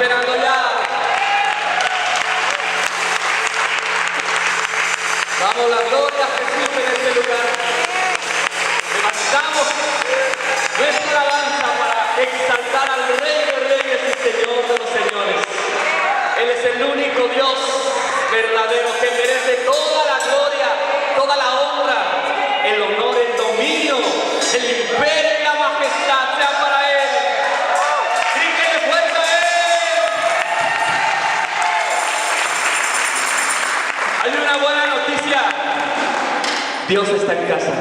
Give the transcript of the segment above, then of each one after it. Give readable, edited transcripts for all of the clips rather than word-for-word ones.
esperando ya. Damos la gloria a Jesús en este lugar. Levantamos nuestra alabanza para exaltar al Rey de Reyes y Señor de los Señores. Él es el único Dios verdadero que merece toda la gloria, toda la honra, el honor, el dominio, el imperio y la majestad sean para Él. ¡Grítele fuerte a Él! Hay una buena noticia. Dios está en casa.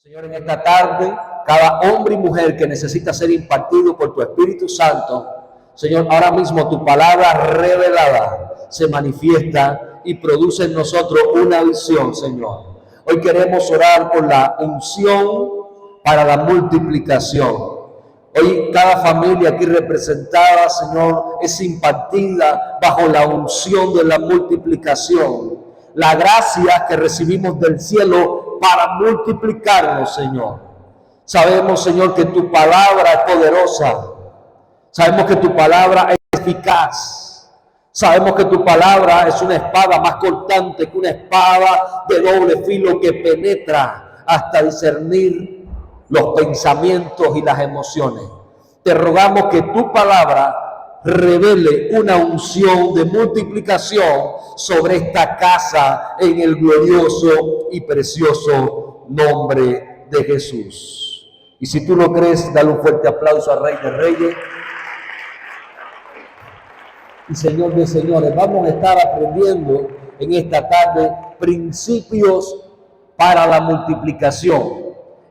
Señor, en esta tarde, cada hombre y mujer que necesita ser impartido por tu Espíritu Santo, Señor, ahora mismo tu palabra revelada se manifiesta y produce en nosotros una visión, Señor. Hoy queremos orar por la unción para la multiplicación. Hoy cada familia aquí representada, Señor, es impartida bajo la unción de la multiplicación. La gracia que recibimos del cielo para multiplicarnos, Señor. Sabemos, Señor, que tu palabra es poderosa. Sabemos que tu palabra es eficaz. Sabemos que tu palabra es una espada más cortante que una espada de doble filo que penetra hasta discernir los pensamientos y las emociones. Te rogamos que tu palabra revele una unción de multiplicación sobre esta casa en el glorioso y precioso nombre de Jesús. Y si tú lo crees, dale un fuerte aplauso al Rey de Reyes y Señor de señores. Vamos a estar aprendiendo en esta tarde principios para la multiplicación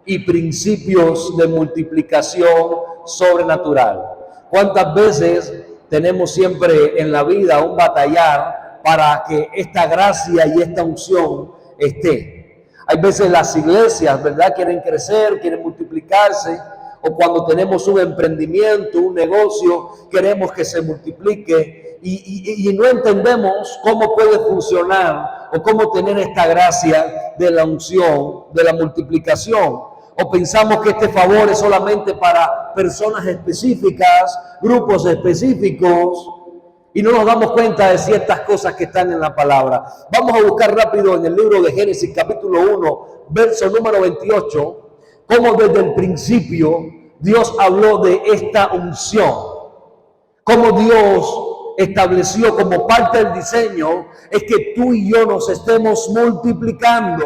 y principios de multiplicación sobrenatural. ¿Cuántas veces tenemos siempre en la vida un batallar para que esta gracia y esta unción esté? Hay veces las iglesias, ¿verdad?, quieren crecer, quieren multiplicarse, o cuando tenemos un emprendimiento, un negocio, queremos que se multiplique y no entendemos cómo puede funcionar o cómo tener esta gracia de la unción, de la multiplicación. O pensamos que este favor es solamente para personas específicas, grupos específicos, y no nos damos cuenta de ciertas cosas que están en la palabra. Vamos a buscar rápido en el libro de Génesis, capítulo 1, verso número 28, cómo desde el principio Dios habló de esta unción, cómo Dios estableció como parte del diseño es que tú y yo nos estemos multiplicando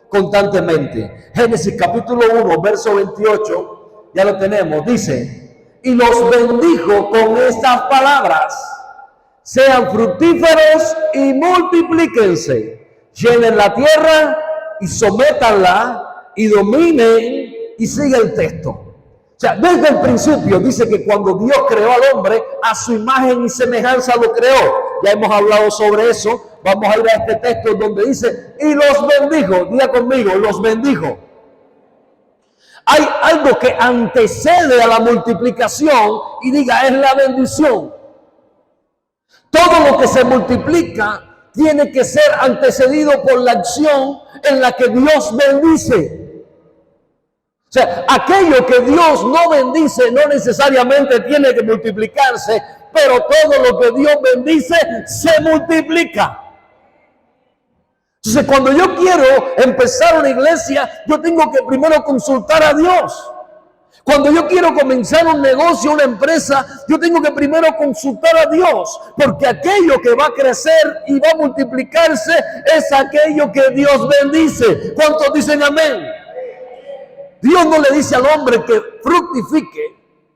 constantemente. Génesis capítulo 1, verso 28, ya lo tenemos, dice, y los bendijo con estas palabras: sean fructíferos y multiplíquense, llenen la tierra y sométanla y dominen. Y sigue el texto. O sea, desde el principio dice que cuando Dios creó al hombre, a su imagen y semejanza lo creó. Ya hemos hablado sobre eso. Vamos a ir a este texto donde dice, y los bendijo. Diga conmigo, los bendijo. Hay algo que antecede a la multiplicación y diga, es la bendición. Todo lo que se multiplica tiene que ser antecedido por la acción en la que Dios bendice. O sea, aquello que Dios no bendice no necesariamente tiene que multiplicarse, pero todo lo que Dios bendice se multiplica. Entonces, cuando yo quiero empezar una iglesia, yo tengo que primero consultar a Dios. Cuando yo quiero comenzar un negocio, una empresa, yo tengo que primero consultar a Dios, porque aquello que va a crecer y va a multiplicarse es aquello que Dios bendice. ¿Cuántos dicen amén? Dios no le dice al hombre que fructifique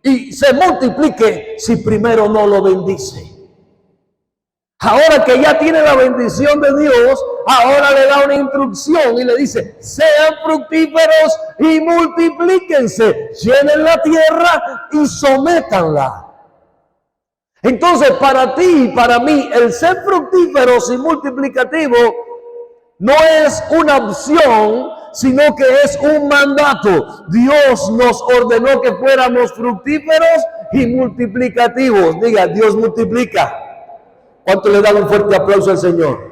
y se multiplique si primero no lo bendice. Ahora que ya tiene la bendición de Dios, ahora le da una instrucción y le dice, sean fructíferos y multiplíquense, llenen la tierra y sométanla. Entonces, para ti y para mí, el ser fructíferos y multiplicativos no es una opción, sino que es un mandato. Dios nos ordenó que fuéramos fructíferos y multiplicativos. Diga, Dios multiplica. ¿Cuánto le dan un fuerte aplauso al Señor?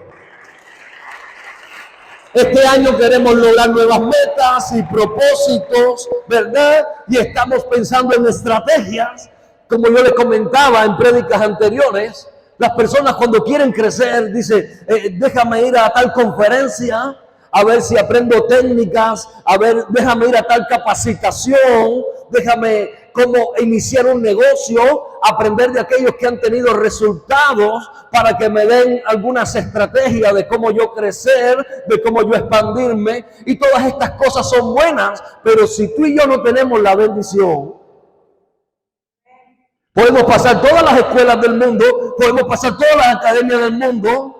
Este año queremos lograr nuevas metas y propósitos, ¿verdad? Y estamos pensando en estrategias. Como yo les comentaba en prédicas anteriores, las personas cuando quieren crecer, dicen, déjame ir a tal conferencia, a ver si aprendo técnicas, déjame ir a tal capacitación, déjame cómo iniciar un negocio, aprender de aquellos que han tenido resultados para que me den algunas estrategias de cómo yo crecer, de cómo yo expandirme. Y todas estas cosas son buenas, pero si tú y yo no tenemos la bendición, podemos pasar todas las escuelas del mundo, podemos pasar todas las academias del mundo,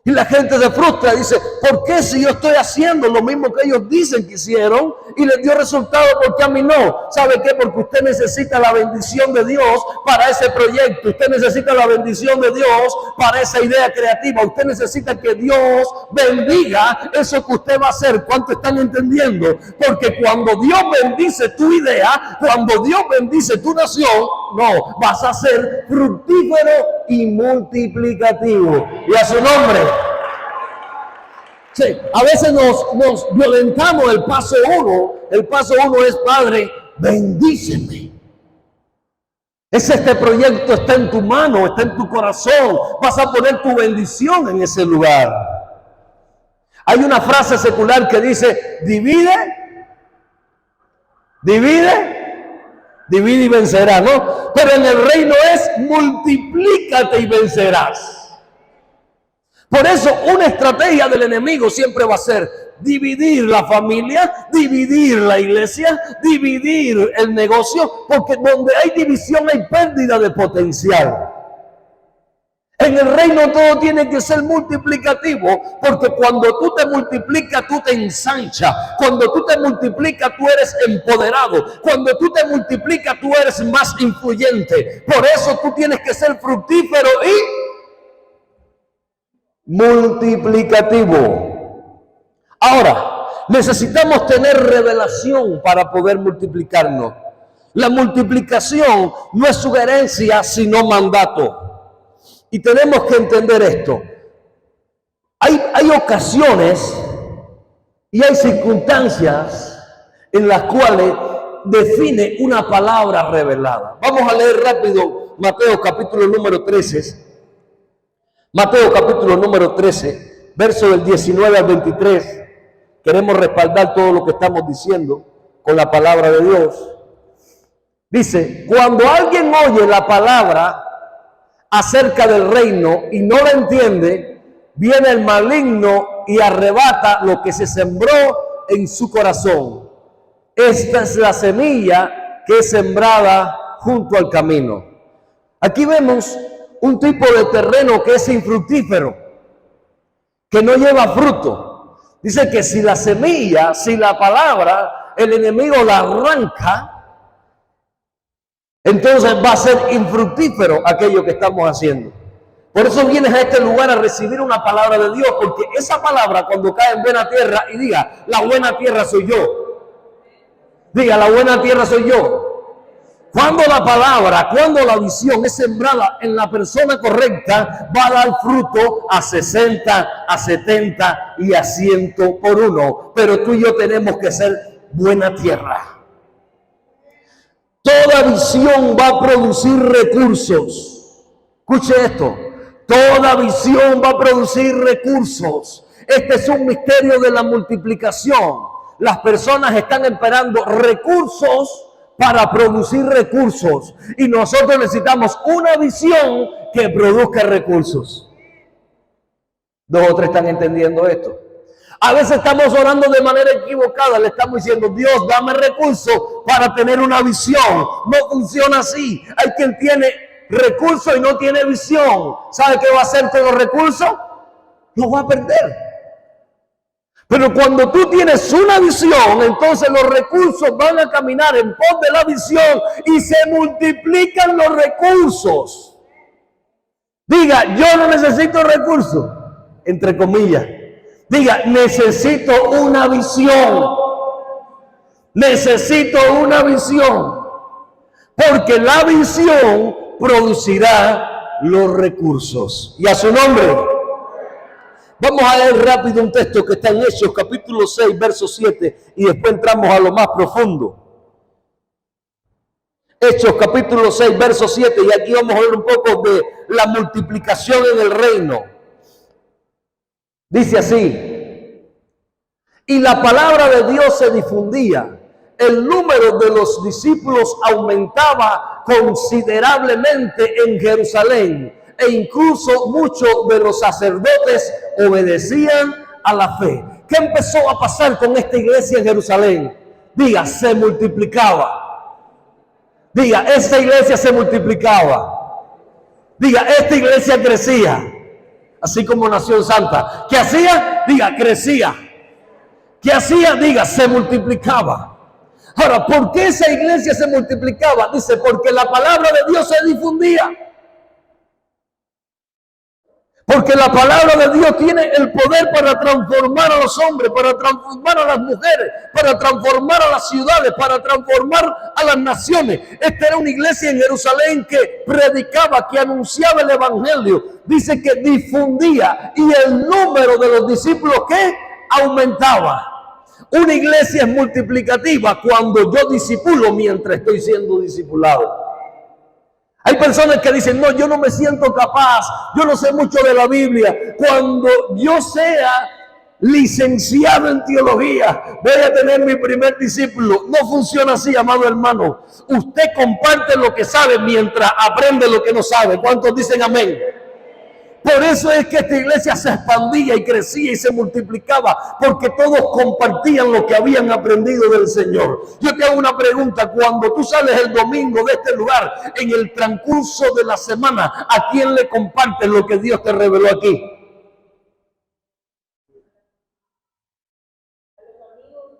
y la gente se frustra y dice, ¿por qué si yo estoy haciendo lo mismo que ellos dicen que hicieron y les dio resultado, porque a mí no? ¿Sabe qué? Porque usted necesita la bendición de Dios para ese proyecto. Usted necesita la bendición de Dios para esa idea creativa. Usted necesita que Dios bendiga eso que usted va a hacer. ¿Cuánto están entendiendo? Porque cuando Dios bendice tu idea, cuando Dios bendice tu nación, no, vas a ser fructífero y multiplicativo. Y a su nombre. Sí, a veces nos violentamos el paso uno. El paso uno es, Padre, bendíceme. Este proyecto está en tu mano, está en tu corazón. Vas a poner tu bendición en ese lugar. Hay una frase secular que dice, divide y vencerás, ¿no? Pero en el reino es multiplícate y vencerás. Por eso una estrategia del enemigo siempre va a ser dividir la familia, dividir la iglesia, dividir el negocio, porque donde hay división hay pérdida de potencial. En el reino todo tiene que ser multiplicativo, porque cuando tú te multiplicas, tú te ensanchas. Cuando tú te multiplicas, tú eres empoderado. Cuando tú te multiplicas, tú eres más influyente. Por eso tú tienes que ser fructífero y multiplicativo. Ahora, necesitamos tener revelación para poder multiplicarnos. La multiplicación no es sugerencia, sino mandato. Y tenemos que entender esto. Hay ocasiones y hay circunstancias en las cuales define una palabra revelada. Vamos a leer rápido Mateo capítulo número 13. Mateo capítulo número 13, verso del 19 al 23. Queremos respaldar todo lo que estamos diciendo con la palabra de Dios. Dice, cuando alguien oye la palabra acerca del reino y no la entiende, viene el maligno y arrebata lo que se sembró en su corazón. Esta es la semilla que es sembrada junto al camino. Aquí vemos un tipo de terreno que es infructífero, que no lleva fruto. Dice que si la semilla, si la palabra, el enemigo la arranca, entonces va a ser infructífero aquello que estamos haciendo. Por eso vienes a este lugar a recibir una palabra de Dios, porque esa palabra cuando cae en buena tierra, y diga, la buena tierra soy yo. Diga, la buena tierra soy yo. Cuando la palabra, cuando la visión es sembrada en la persona correcta, va a dar fruto a 60, a 70 y a 100 por uno. Pero tú y yo tenemos que ser buena tierra. Toda visión va a producir recursos. Escuche esto. Toda visión va a producir recursos. Este es un misterio de la multiplicación. Las personas están esperando recursos para producir recursos. Y nosotros necesitamos una visión que produzca recursos. ¿Dos o tres están entendiendo esto? A veces estamos orando de manera equivocada. Le estamos diciendo, Dios, dame recursos para tener una visión. No funciona así. Hay quien tiene recursos y no tiene visión. ¿Sabe qué va a hacer con los recursos? Los va a perder. Pero cuando tú tienes una visión, entonces los recursos van a caminar en pos de la visión y se multiplican los recursos. Diga, yo no necesito recursos, entre comillas. Diga, necesito una visión. Necesito una visión. Porque la visión producirá los recursos. Y a su nombre. Vamos a leer rápido un texto que está en Hechos, capítulo 6, verso 7, y después entramos a lo más profundo. Hechos, capítulo 6, verso 7, y aquí vamos a ver un poco de la multiplicación en el reino. Dice así: y la palabra de Dios se difundía, el número de los discípulos aumentaba considerablemente en Jerusalén, e incluso muchos de los sacerdotes obedecían a la fe. ¿Qué empezó a pasar con esta iglesia en Jerusalén? Diga, se multiplicaba. Diga, esta iglesia se multiplicaba. Diga, esta iglesia crecía. Así como Nación Santa. ¿Qué hacía? Diga, crecía. ¿Qué hacía? Diga, se multiplicaba. Ahora, ¿por qué esa iglesia se multiplicaba? Dice, porque la palabra de Dios se difundía. Porque la palabra de Dios tiene el poder para transformar a los hombres, para transformar a las mujeres, para transformar a las ciudades, para transformar a las naciones. Esta era una iglesia en Jerusalén que predicaba, que anunciaba el evangelio. Dice que difundía y el número de los discípulos que aumentaba. Una iglesia es multiplicativa cuando yo discipulo mientras estoy siendo discipulado. Hay personas que dicen, no, yo no me siento capaz, yo no sé mucho de la Biblia. Cuando yo sea licenciado en teología, voy a tener mi primer discípulo. No funciona así, amado hermano. Usted comparte lo que sabe mientras aprende lo que no sabe. ¿Cuántos dicen amén? Por eso es que esta iglesia se expandía y crecía y se multiplicaba, porque todos compartían lo que habían aprendido del Señor. Yo te hago una pregunta: cuando tú sales el domingo de este lugar, en el transcurso de la semana, ¿a quién le compartes lo que Dios te reveló aquí?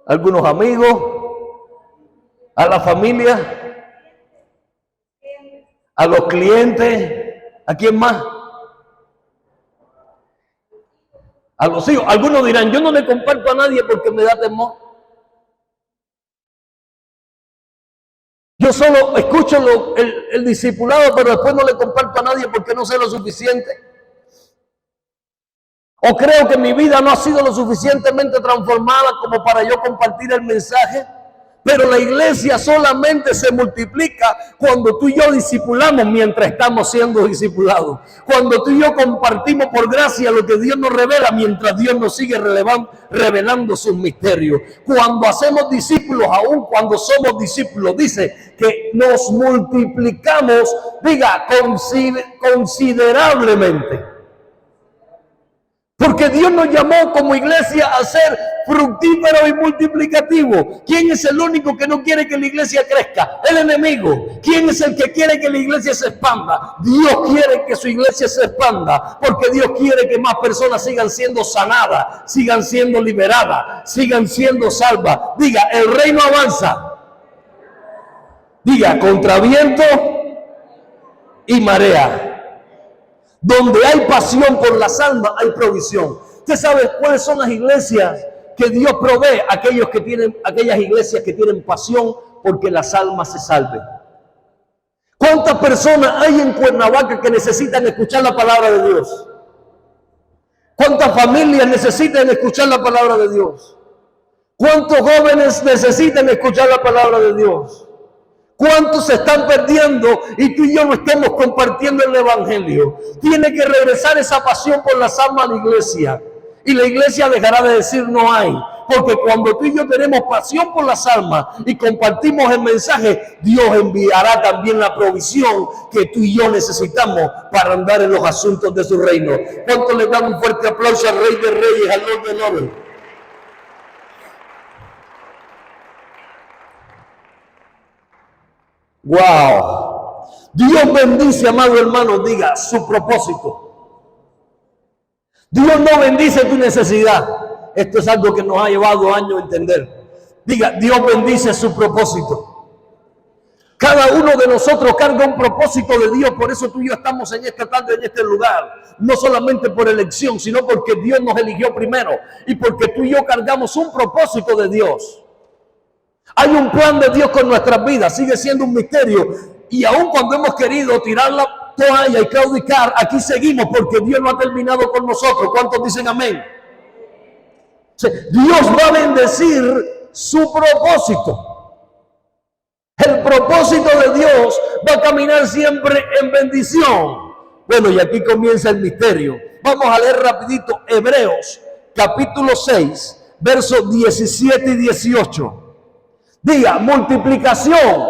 ¿Algunos amigos? ¿A la familia? ¿A los clientes? ¿A quién más? A los hijos. Algunos dirán, yo no le comparto a nadie porque me da temor. Yo solo escucho el discipulado, pero después no le comparto a nadie porque no sé lo suficiente. O creo que mi vida no ha sido lo suficientemente transformada como para yo compartir el mensaje. Pero la iglesia solamente se multiplica cuando tú y yo discipulamos mientras estamos siendo discipulados. Cuando tú y yo compartimos por gracia lo que Dios nos revela mientras Dios nos sigue revelando sus misterios. Cuando hacemos discípulos, aún cuando somos discípulos, dice que nos multiplicamos, diga, considerablemente. Porque Dios nos llamó como iglesia a ser fructífero y multiplicativo. ¿Quién es el único que no quiere que la iglesia crezca? El enemigo. ¿Quién es el que quiere que la iglesia se expanda? Dios quiere que su iglesia se expanda, porque Dios quiere que más personas sigan siendo sanadas, sigan siendo liberadas, sigan siendo salvas. Diga, el reino avanza. Diga, contra viento y marea. Donde hay pasión por las almas, hay provisión. ¿Usted sabe cuáles son las iglesias que Dios provee? Aquellas iglesias que tienen pasión porque las almas se salven. ¿Cuántas personas hay en Cuernavaca que necesitan escuchar la palabra de Dios? ¿Cuántas familias necesitan escuchar la palabra de Dios? ¿Cuántos jóvenes necesitan escuchar la palabra de Dios? ¿Cuántos se están perdiendo y tú y yo no estemos compartiendo el evangelio? Tiene que regresar esa pasión por las almas a la iglesia. Y la iglesia dejará de decir no hay. Porque cuando tú y yo tenemos pasión por las almas y compartimos el mensaje, Dios enviará también la provisión que tú y yo necesitamos para andar en los asuntos de su reino. ¿Cuántos le dan un fuerte aplauso al Rey de Reyes, al Lord de Lordes? Wow. Dios bendice, amado hermano, diga su propósito. Dios no bendice tu necesidad. Esto es algo que nos ha llevado años a entender. Diga, Dios bendice su propósito. Cada uno de nosotros carga un propósito de Dios. Por eso tú y yo estamos en esta tarde, en este lugar. No solamente por elección, sino porque Dios nos eligió primero. Y porque tú y yo cargamos un propósito de Dios. Hay un plan de Dios con nuestras vidas, sigue siendo un misterio. Y aun cuando hemos querido tirar la toalla y claudicar, aquí seguimos porque Dios no ha terminado con nosotros. ¿Cuántos dicen amén? Dios va a bendecir su propósito. El propósito de Dios va a caminar siempre en bendición. Bueno, y aquí comienza el misterio. Vamos a leer rapidito Hebreos, capítulo 6, versos 17 y 18. Diga, multiplicación.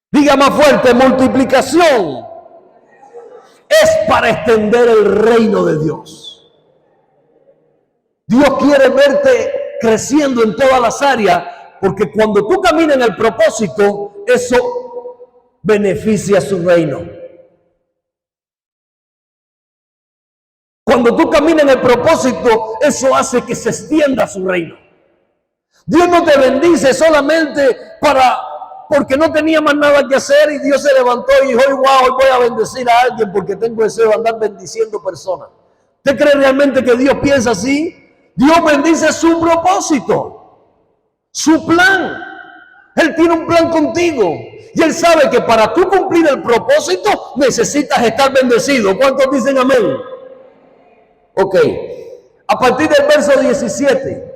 Diga más fuerte, multiplicación. Es para extender el reino de Dios. Dios quiere verte creciendo en todas las áreas, porque cuando tú caminas en el propósito, eso beneficia su reino. Cuando tú caminas en el propósito, eso hace que se extienda su reino. Dios no te bendice solamente porque no tenía más nada que hacer y Dios se levantó y dijo, wow, hoy voy a bendecir a alguien porque tengo deseo de andar bendiciendo personas. ¿Usted cree realmente que Dios piensa así? Dios bendice su propósito, su plan. Él tiene un plan contigo y Él sabe que para tú cumplir el propósito necesitas estar bendecido. ¿Cuántos dicen amén? Ok, a partir del verso 17.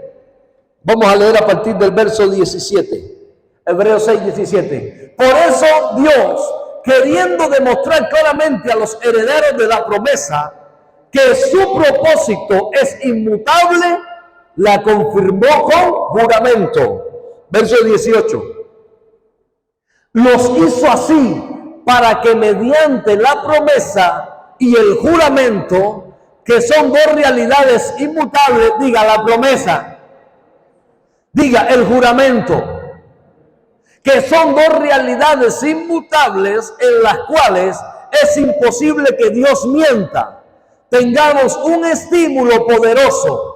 Vamos a leer a partir del verso 17. Hebreos 6, 17. Por eso Dios, queriendo demostrar claramente a los herederos de la promesa que su propósito es inmutable, la confirmó con juramento. Verso 18. Los hizo así para que mediante la promesa y el juramento, que son dos realidades inmutables, diga la promesa, diga el juramento, que son dos realidades inmutables en las cuales es imposible que Dios mienta, tengamos un estímulo poderoso.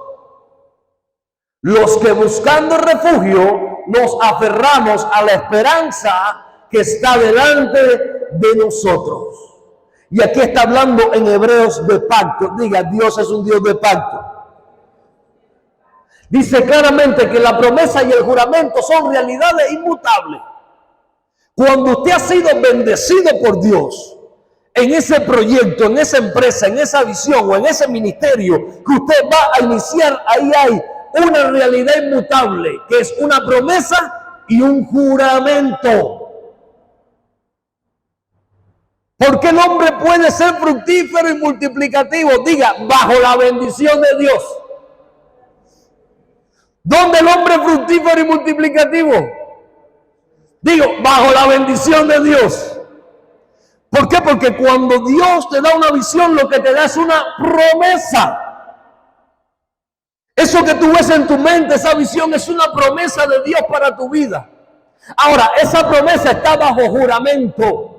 Los que buscando refugio nos aferramos a la esperanza que está delante de nosotros. Y aquí está hablando en Hebreos de pacto. Diga, Dios es un Dios de pacto. Dice claramente que la promesa y el juramento son realidades inmutables. Cuando usted ha sido bendecido por Dios en ese proyecto, en esa empresa, en esa visión o en ese ministerio que usted va a iniciar, ahí hay una realidad inmutable que es una promesa y un juramento. Porque el hombre puede ser fructífero y multiplicativo, diga, bajo la bendición de Dios. ¿Dónde el hombre es fructífero y multiplicativo? Digo, bajo la bendición de Dios. ¿Por qué? Porque cuando Dios te da una visión, lo que te da es una promesa. Eso que tú ves en tu mente, esa visión, es una promesa de Dios para tu vida. Ahora, esa promesa está bajo juramento.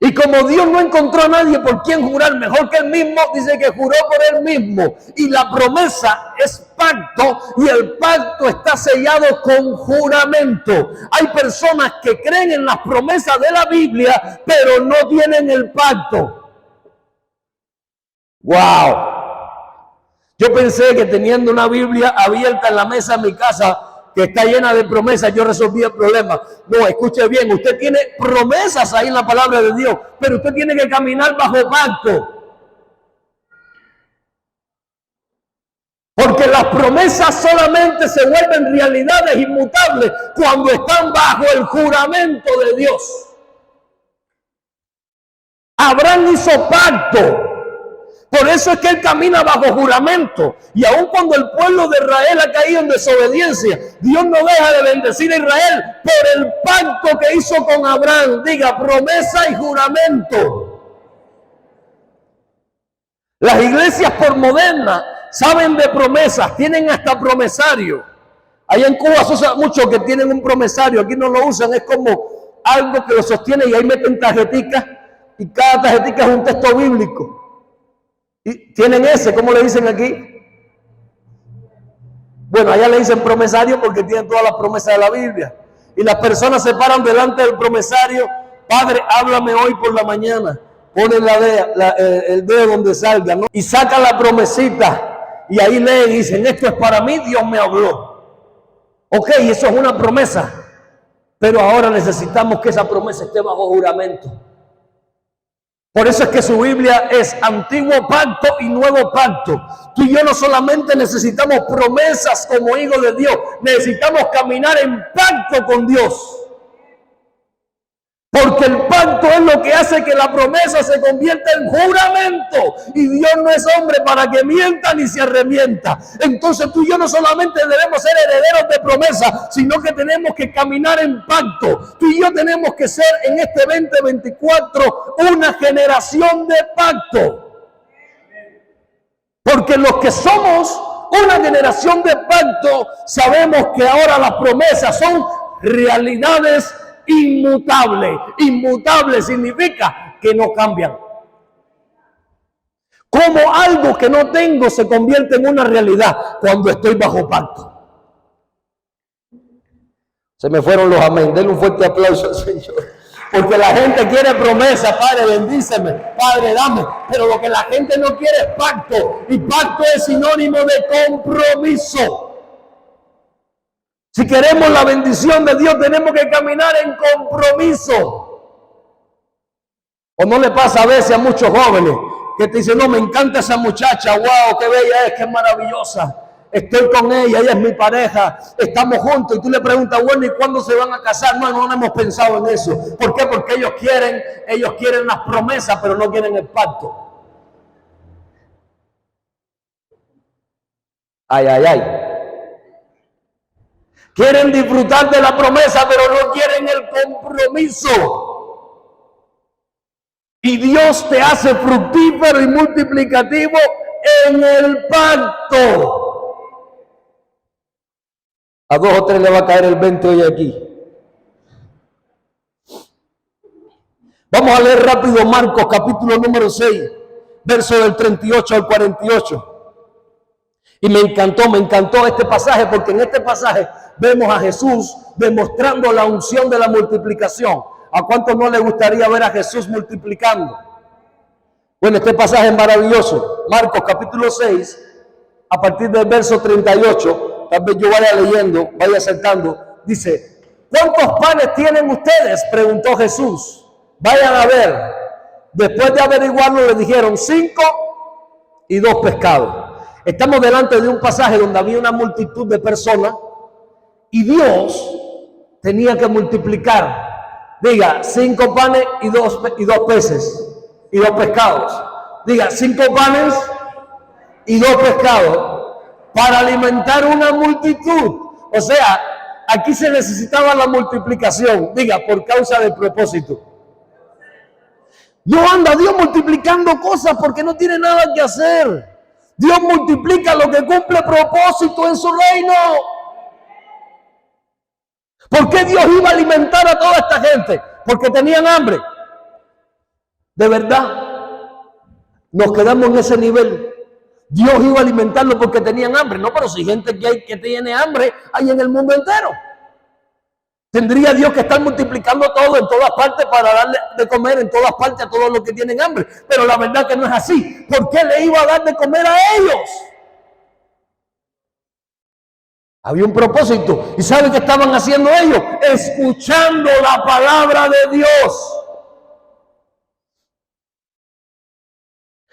Y como Dios no encontró a nadie por quien jurar mejor que él mismo, dice que juró por él mismo. Y la promesa es pacto, y el pacto está sellado con juramento. Hay personas que creen en las promesas de la Biblia, pero no tienen el pacto. ¡Wow! Yo pensé que teniendo una Biblia abierta en la mesa en mi casa, que está llena de promesas, yo resolví el problema. No, escuche bien, usted tiene promesas ahí en la palabra de Dios, pero usted tiene que caminar bajo pacto. Porque las promesas solamente se vuelven realidades inmutables cuando están bajo el juramento de Dios. Abraham hizo pacto. Por eso es que él camina bajo juramento. Y aun cuando el pueblo de Israel ha caído en desobediencia, Dios no deja de bendecir a Israel por el pacto que hizo con Abraham. Diga, promesa y juramento. Las iglesias por modernas saben de promesas, tienen hasta promesario. Allá en Cuba se usa mucho que tienen un promesario, aquí no lo usan, es como algo que lo sostiene y ahí meten tarjeticas y cada tarjetica es un texto bíblico. Y tienen ese, ¿cómo le dicen aquí? Bueno, allá le dicen promesario porque tienen todas las promesas de la Biblia. Y las personas se paran delante del promesario. Padre, háblame hoy por la mañana. Ponen el dedo donde salga, ¿no? Y sacan la promesita. Y ahí leen y dicen, esto es para mí, Dios me habló. Ok, eso es una promesa. Pero ahora necesitamos que esa promesa esté bajo juramento. Por eso es que su Biblia es Antiguo Pacto y Nuevo Pacto. Tú y yo no solamente necesitamos promesas como hijos de Dios, necesitamos caminar en pacto con Dios. Porque el pacto es lo que hace que la promesa se convierta en juramento. Y Dios no es hombre para que mienta ni se arrepienta. Entonces tú y yo no solamente debemos ser herederos de promesa, sino que tenemos que caminar en pacto. Tú y yo tenemos que ser en este 2024 una generación de pacto. Porque los que somos una generación de pacto, sabemos que ahora las promesas son realidades inmutable. Inmutable significa que no cambian. Como algo que no tengo se convierte en una realidad cuando estoy bajo pacto. Se me fueron los amén. Denle un fuerte aplauso al Señor. Porque la gente quiere promesa. Padre, bendíceme. Padre, dame. Pero lo que la gente no quiere es pacto. Y pacto es sinónimo de compromiso. Si queremos la bendición de Dios, tenemos que caminar en compromiso. ¿O no le pasa a veces a muchos jóvenes que te dicen, no, me encanta esa muchacha, wow, qué bella es, qué maravillosa, estoy con ella es mi pareja, estamos juntos, y tú le preguntas, bueno, ¿y cuándo se van a casar? No hemos pensado en eso. ¿Por qué? Porque ellos quieren las promesas, pero no quieren el pacto. Ay, ay, ay. Quieren disfrutar de la promesa, pero no quieren el compromiso. Y Dios te hace fructífero y multiplicativo en el pacto. A 2 o 3 le va a caer el 20 hoy aquí. Vamos a leer rápido Marcos capítulo número 6, verso del 38 al 48. Y me encantó este pasaje, porque en este pasaje vemos a Jesús demostrando la unción de la multiplicación. ¿A cuántos no le gustaría ver a Jesús multiplicando? Bueno, este pasaje es maravilloso. Marcos capítulo 6, a partir del verso 38, tal vez yo vaya leyendo, vaya saltando, dice, ¿cuántos panes tienen ustedes?, preguntó Jesús. Vayan a ver. Después de averiguarlo, le dijeron 5 y 2 pescados. Estamos delante de un pasaje donde había una multitud de personas y Dios tenía que multiplicar. Diga, 5 panes y dos peces y 2 pescados. Diga, 5 panes y 2 pescados para alimentar una multitud. O sea, aquí se necesitaba la multiplicación. Diga, por causa del propósito. No anda Dios multiplicando cosas porque no tiene nada que hacer. Dios multiplica lo que cumple propósito en su reino. ¿Por qué Dios iba a alimentar a toda esta gente? Porque tenían hambre. De verdad, nos quedamos en ese nivel. Dios iba a alimentarlos porque tenían hambre. No, pero si gente que tiene hambre hay en el mundo entero. Tendría Dios que estar multiplicando todo en todas partes para darle de comer en todas partes a todos los que tienen hambre. Pero la verdad que no es así. ¿Por qué le iba a dar de comer a ellos? Había un propósito. ¿Y sabe qué estaban haciendo ellos? Escuchando la palabra de Dios.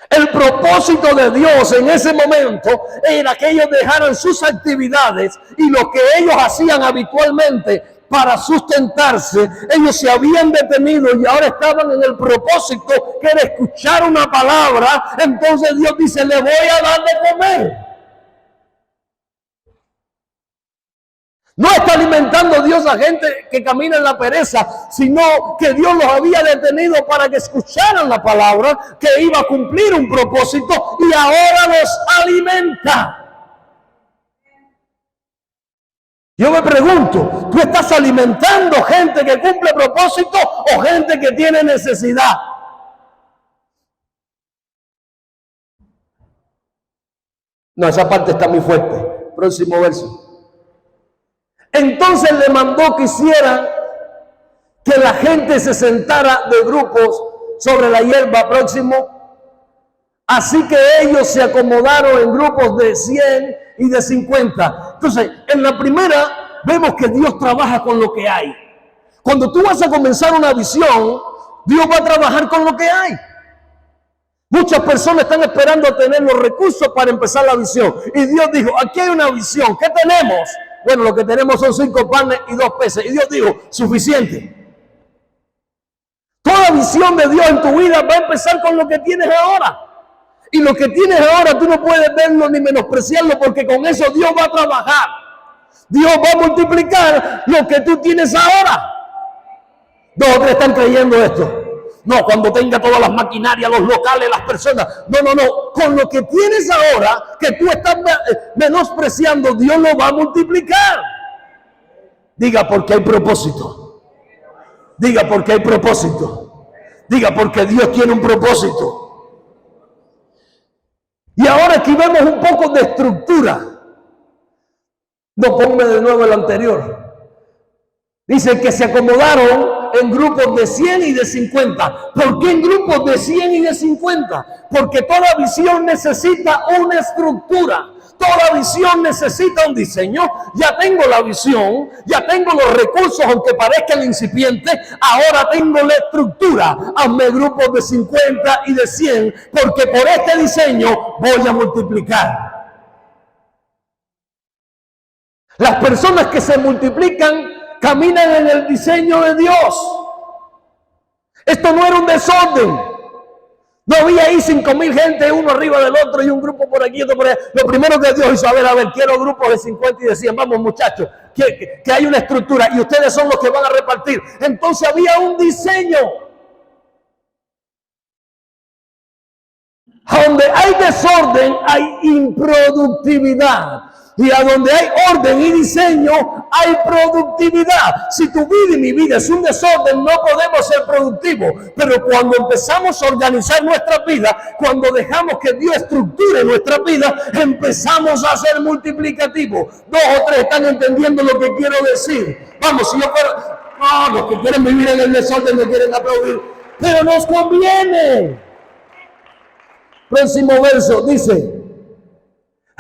El propósito de Dios en ese momento era que ellos dejaran sus actividades y lo que ellos hacían habitualmente para sustentarse. Ellos se habían detenido y ahora estaban en el propósito que era escuchar una palabra. Entonces Dios dice, le voy a dar de comer. No está alimentando Dios a gente que camina en la pereza, sino que Dios los había detenido para que escucharan la palabra, que iba a cumplir un propósito y ahora los alimenta. Yo me pregunto, ¿tú estás alimentando gente que cumple propósito o gente que tiene necesidad? No, esa parte está muy fuerte. Próximo verso. Entonces le mandó que hicieran que la gente se sentara de grupos sobre la hierba. Próximo. Así que ellos se acomodaron en grupos de 100 y de 50. Entonces, en la primera vemos que Dios trabaja con lo que hay. Cuando tú vas a comenzar una visión, Dios va a trabajar con lo que hay. Muchas personas están esperando tener los recursos para empezar la visión. Y Dios dijo, aquí hay una visión. ¿Qué tenemos? Bueno, lo que tenemos son 5 panes y 2 peces. Y Dios dijo, suficiente. Toda visión de Dios en tu vida va a empezar con lo que tienes ahora. Y lo que tienes ahora tú no puedes verlo ni menospreciarlo, porque con eso Dios va a trabajar. Dios va a multiplicar lo que tú tienes ahora. 2 o 3 están creyendo esto. No, cuando tenga todas las maquinarias, los locales, las personas. No. Con lo que tienes ahora, que tú estás menospreciando, Dios lo va a multiplicar. Diga, porque hay propósito. Diga, porque hay propósito. Diga, porque Dios tiene un propósito. Y ahora aquí vemos un poco de estructura. No, ponme de nuevo el anterior. Dice que se acomodaron en grupos de 100 y de 50. ¿Por qué en grupos de 100 y de 50? Porque toda visión necesita una estructura. Toda visión necesita un diseño. Ya tengo la visión, ya tengo los recursos, aunque parezcan incipientes. Ahora tengo la estructura. Hazme grupos de 50 y de 100, porque por este diseño voy a multiplicar. Las personas que se multiplican caminan en el diseño de Dios. Esto no era un desorden. No había ahí 5,000 gente, uno arriba del otro y un grupo por aquí, otro por allá. Lo primero que Dios hizo, a ver, quiero grupos de 50 y de 100. Vamos, muchachos, que hay una estructura y ustedes son los que van a repartir. Entonces había un diseño. Donde hay desorden, hay improductividad. Y a donde hay orden y diseño, hay productividad. Si tu vida y mi vida es un desorden, no podemos ser productivos. Pero cuando empezamos a organizar nuestras vidas, cuando dejamos que Dios estructure nuestras vidas, empezamos a ser multiplicativos. 2 o 3 están entendiendo lo que quiero decir. Vamos, si yo fuera... No, los que quieren vivir en el desorden me quieren aplaudir. Pero nos conviene. Próximo verso dice...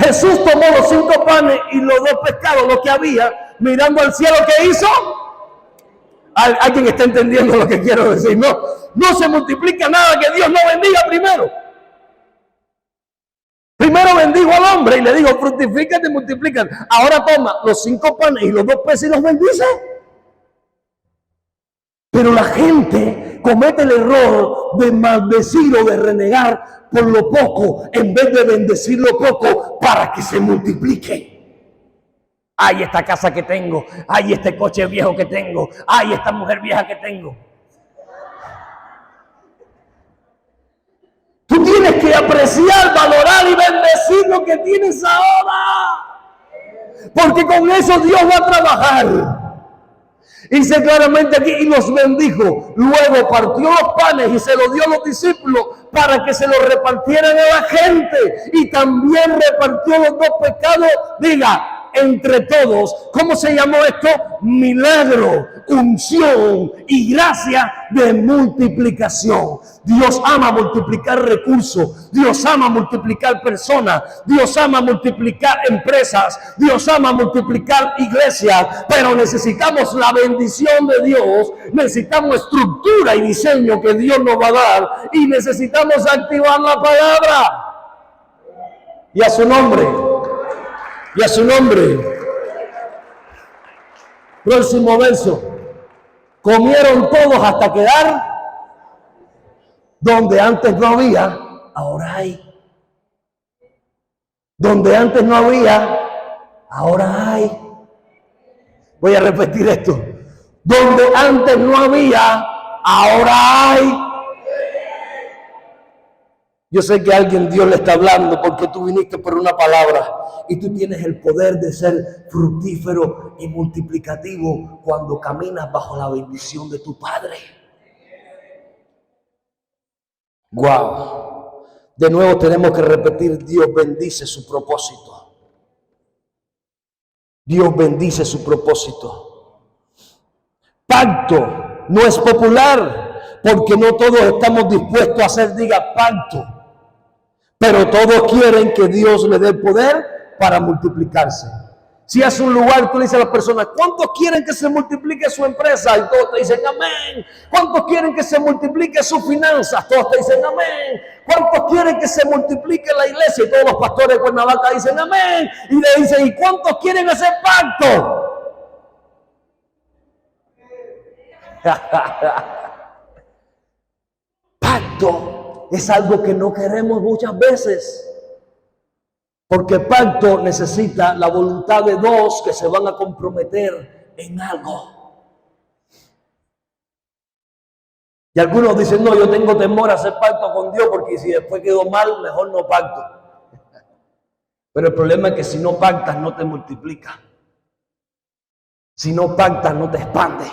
Jesús tomó los 5 panes y los 2 pescados, lo que había, mirando al cielo, ¿qué hizo? Alguien está entendiendo lo que quiero decir. No se multiplica nada que Dios no bendiga primero. Primero bendigo al hombre y le digo, fructifícate y multiplícate. Ahora toma los 5 panes y los 2 peces y los bendice. Pero la gente comete el error de maldecir o de renegar por lo poco, en vez de bendecir lo poco para que se multiplique. Ay, esta casa que tengo. Ay, este coche viejo que tengo. Ay, esta mujer vieja que tengo. apreciar, valorar y bendecir lo que tienes ahora. Porque con eso Dios va a trabajar. Dice claramente aquí, y los bendijo. Luego partió los panes y se los dio a los discípulos para que se los repartieran a la gente. Y también repartió los 2 pescados, diga, entre todos. ¿Cómo se llamó esto? Milagro, unción y gracia de multiplicación. Dios ama multiplicar recursos. Dios ama multiplicar personas. Dios ama multiplicar empresas. Dios ama multiplicar iglesias. Pero necesitamos la bendición de Dios. Necesitamos estructura y diseño que Dios nos va a dar. Y necesitamos activar la palabra. Y a su nombre. Y a su nombre. Próximo verso. Comieron todos hasta quedar donde antes no había, ahora hay. Donde antes no había, ahora hay. Voy a repetir esto. Donde antes no había, ahora hay. Yo sé que a alguien Dios le está hablando porque tú viniste por una palabra y tú tienes el poder de ser fructífero y multiplicativo cuando caminas bajo la bendición de tu Padre. Wow. De nuevo tenemos que repetir, Dios bendice su propósito. Dios bendice su propósito. Pacto no es popular porque no todos estamos dispuestos a hacer, diga, pacto. Pero todos quieren que Dios le dé el poder para multiplicarse. Si es un lugar, tú le dices a las personas, ¿cuántos quieren que se multiplique su empresa? Y todos te dicen amén. ¿Cuántos quieren que se multiplique sus finanzas? Todos te dicen amén. ¿Cuántos quieren que se multiplique la iglesia? Y todos los pastores de Cuernavaca dicen amén. Y le dicen, ¿y cuántos quieren hacer pacto? Pacto es algo que no queremos muchas veces. Porque pacto necesita la voluntad de 2 que se van a comprometer en algo. Y algunos dicen, no, yo tengo temor a hacer pacto con Dios porque si después quedo mal, mejor no pacto. Pero el problema es que si no pactas, no te multiplica. Si no pactas, no te expande.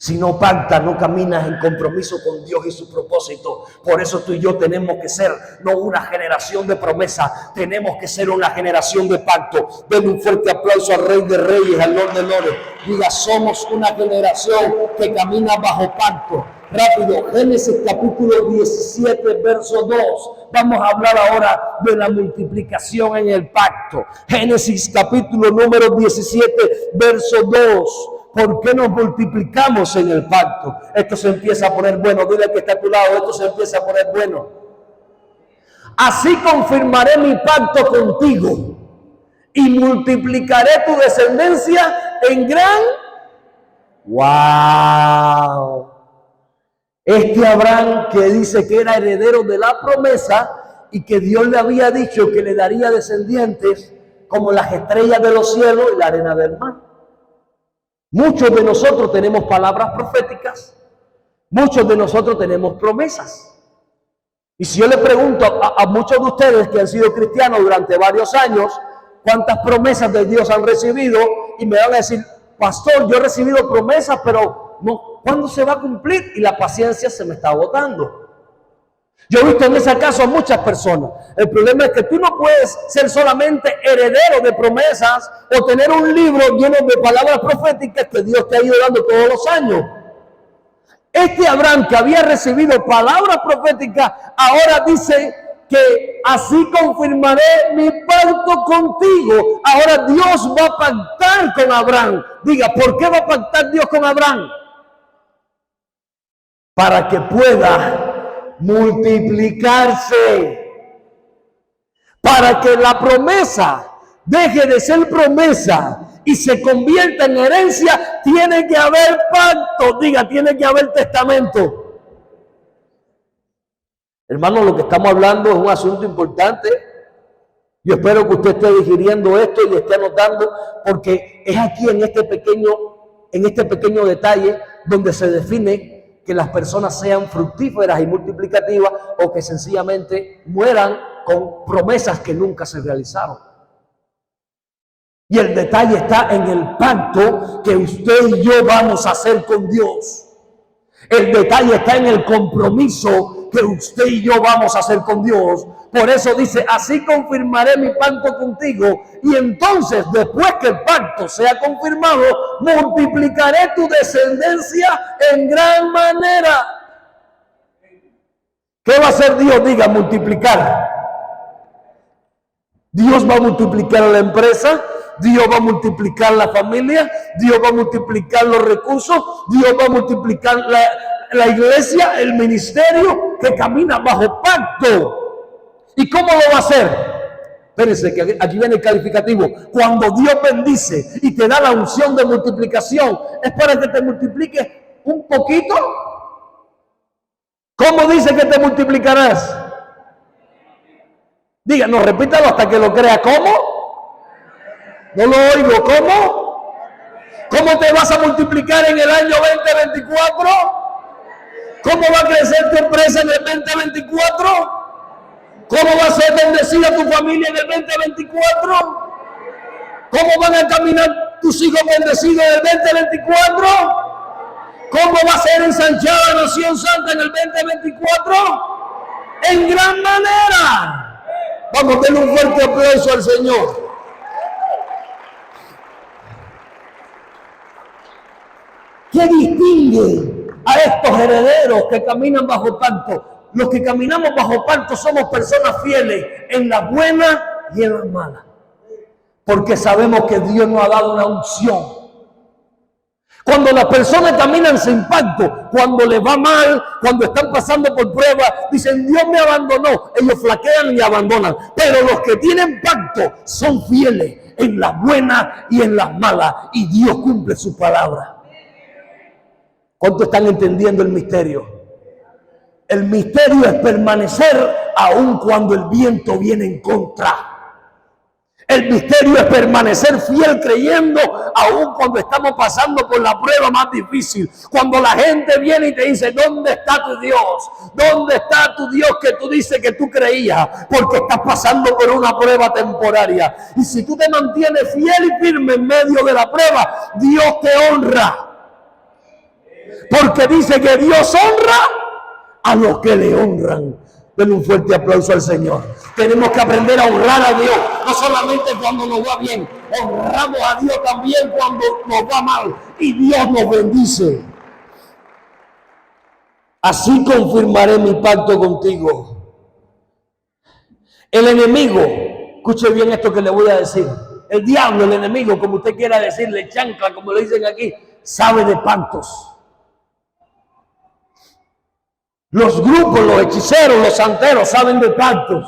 Si no pactas, no caminas en compromiso con Dios y su propósito. Por eso tú y yo tenemos que ser no una generación de promesa, tenemos que ser una generación de pacto. Denle un fuerte aplauso al Rey de Reyes, al Lord de Lores. Diga, somos una generación que camina bajo pacto. Rápido, Génesis capítulo 17, verso 2. Vamos a hablar ahora de la multiplicación en el pacto. Génesis capítulo número 17, verso 2. ¿Por qué nos multiplicamos en el pacto? Esto se empieza a poner bueno. Dile al que está a tu lado, esto se empieza a poner bueno. Así confirmaré mi pacto contigo y multiplicaré tu descendencia en gran... ¡Wow! Este Abraham que dice que era heredero de la promesa y que Dios le había dicho que le daría descendientes como las estrellas de los cielos y la arena del mar. Muchos de nosotros tenemos palabras proféticas, muchos de nosotros tenemos promesas. Y si yo le pregunto a muchos de ustedes que han sido cristianos durante varios años, ¿cuántas promesas de Dios han recibido? Y me van a decir, pastor, yo he recibido promesas, pero no, ¿cuándo se va a cumplir? Y la paciencia se me está agotando. Yo he visto en ese caso a muchas personas. El problema es que tú no puedes ser solamente heredero de promesas o tener un libro lleno de palabras proféticas que Dios te ha ido dando todos los años. Este Abraham que había recibido palabras proféticas, ahora dice que así confirmaré mi pacto contigo. Ahora Dios va a pactar con Abraham. Diga, ¿por qué va a pactar Dios con Abraham? Para que pueda multiplicarse, para que la promesa deje de ser promesa y se convierta en herencia. Tiene que haber pacto, diga, tiene que haber testamento. Hermano, lo que estamos hablando es un asunto importante. Yo espero que usted esté digiriendo esto y le esté anotando, porque es aquí en este pequeño detalle donde se define que las personas sean fructíferas y multiplicativas o que sencillamente mueran con promesas que nunca se realizaron. Y el detalle está en el pacto que usted y yo vamos a hacer con Dios. El detalle está en el compromiso que usted y yo vamos a hacer con Dios. Por eso dice, así confirmaré mi pacto contigo. Y entonces, después que el pacto sea confirmado, multiplicaré tu descendencia en gran manera. ¿Qué va a hacer Dios? Diga, multiplicar. Dios va a multiplicar la empresa, Dios va a multiplicar la familia, Dios va a multiplicar los recursos, Dios va a multiplicar la iglesia, el ministerio que camina bajo pacto. ¿Y cómo lo va a hacer? Espérense que aquí viene el calificativo. Cuando Dios bendice y te da la unción de multiplicación, es para que te multiplique un poquito. ¿Cómo dice que te multiplicarás? Diga, no, repítalo hasta que lo crea. ¿Cómo? No lo oigo. ¿Cómo? ¿Cómo te vas a multiplicar en el año 2024? ¿Cómo va a crecer tu empresa en el 2024? ¿Cómo va a ser bendecida tu familia en el 2024? ¿Cómo van a caminar tus hijos bendecidos en el 2024? ¿Cómo va a ser ensanchada la Nación Santa en el 2024? En gran manera. Vamos a darle un fuerte aplauso al Señor. ¿Qué distingue a estos herederos que caminan bajo pacto? Los que caminamos bajo pacto somos personas fieles en las buenas y en las malas. Porque sabemos que Dios nos ha dado una unción. Cuando las personas caminan sin pacto, cuando les va mal, cuando están pasando por pruebas, dicen, Dios me abandonó. Ellos flaquean y abandonan. Pero los que tienen pacto son fieles en las buenas y en las malas. Y Dios cumple su palabra. ¿Cuánto están entendiendo el misterio? El misterio es permanecer aun cuando el viento viene en contra. El misterio es permanecer fiel creyendo aun cuando estamos pasando por la prueba más difícil. Cuando la gente viene y te dice, ¿dónde está tu Dios? ¿Dónde está tu Dios que tú dices que tú creías? Porque estás pasando por una prueba temporaria. Y si tú te mantienes fiel y firme en medio de la prueba, Dios te honra. Porque dice que Dios honra a los que le honran. Denle un fuerte aplauso al Señor. Tenemos que aprender a honrar a Dios, no solamente cuando nos va bien, honramos a Dios también cuando nos va mal y Dios nos bendice. Así confirmaré mi pacto contigo. El enemigo, escuche bien esto que le voy a decir. El diablo, el enemigo, como usted quiera decirle, chancla, como le dicen aquí, sabe de pactos. Los grupos, los hechiceros, los santeros saben de pactos.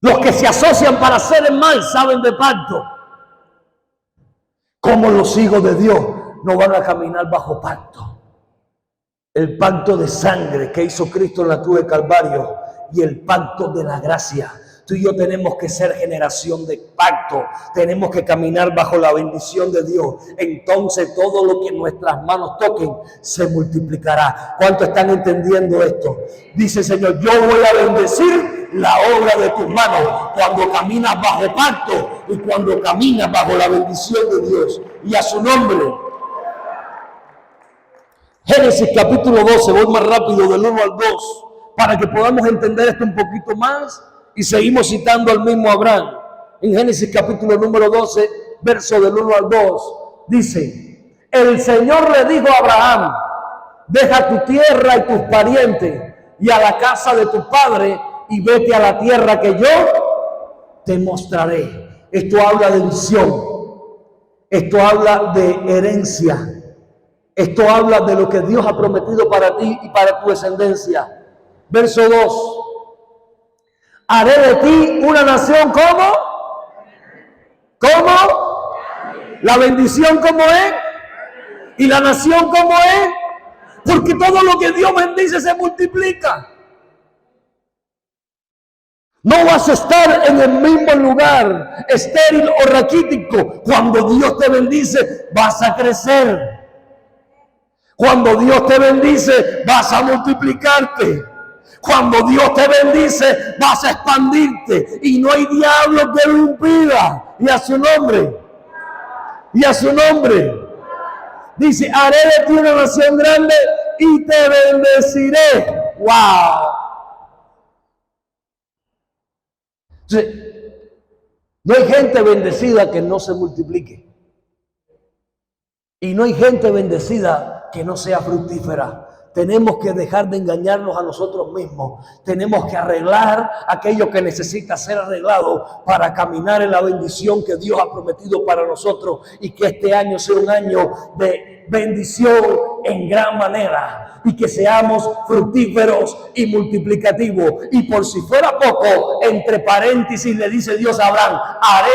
Los que se asocian para hacer el mal saben de pacto. Como los hijos de Dios no van a caminar bajo pacto. El pacto de sangre que hizo Cristo en la cruz de Calvario y el pacto de la gracia. Tú y yo tenemos que ser generación de pacto. Tenemos que caminar bajo la bendición de Dios. Entonces todo lo que nuestras manos toquen se multiplicará. ¿Cuántos están entendiendo esto? Dice el Señor, yo voy a bendecir la obra de tus manos cuando caminas bajo pacto y cuando caminas bajo la bendición de Dios. Y a su nombre. Génesis capítulo 12, voy más rápido del 1 al 2 para que podamos entender esto un poquito más. Y seguimos citando al mismo Abraham. En Génesis capítulo número 12, verso del 1 al 2, dice, el Señor le dijo a Abraham, deja tu tierra y tus parientes y a la casa de tu padre y vete a la tierra que yo te mostraré. Esto habla de visión. Esto habla de herencia. Esto habla de lo que Dios ha prometido para ti y para tu descendencia. Verso 2. Haré de ti una nación, ¿cómo? ¿Cómo? La bendición, ¿cómo es? Y la nación, ¿cómo es? Porque todo lo que Dios bendice se multiplica. No vas a estar en el mismo lugar, estéril o raquítico. Cuando Dios te bendice, vas a crecer. Cuando Dios te bendice, vas a multiplicarte. Cuando Dios te bendice, vas a expandirte. Y no hay diablo que lo impida. Y a su nombre. Y a su nombre. Dice, haré de ti una nación grande y te bendeciré. ¡Wow! Entonces, no hay gente bendecida que no se multiplique. Y no hay gente bendecida que no sea fructífera. Tenemos que dejar de engañarnos a nosotros mismos. Tenemos que arreglar aquello que necesita ser arreglado para caminar en la bendición que Dios ha prometido para nosotros, y que este año sea un año de bendición en gran manera, y que seamos fructíferos y multiplicativos. Y por si fuera poco, entre paréntesis le dice Dios a Abraham, haré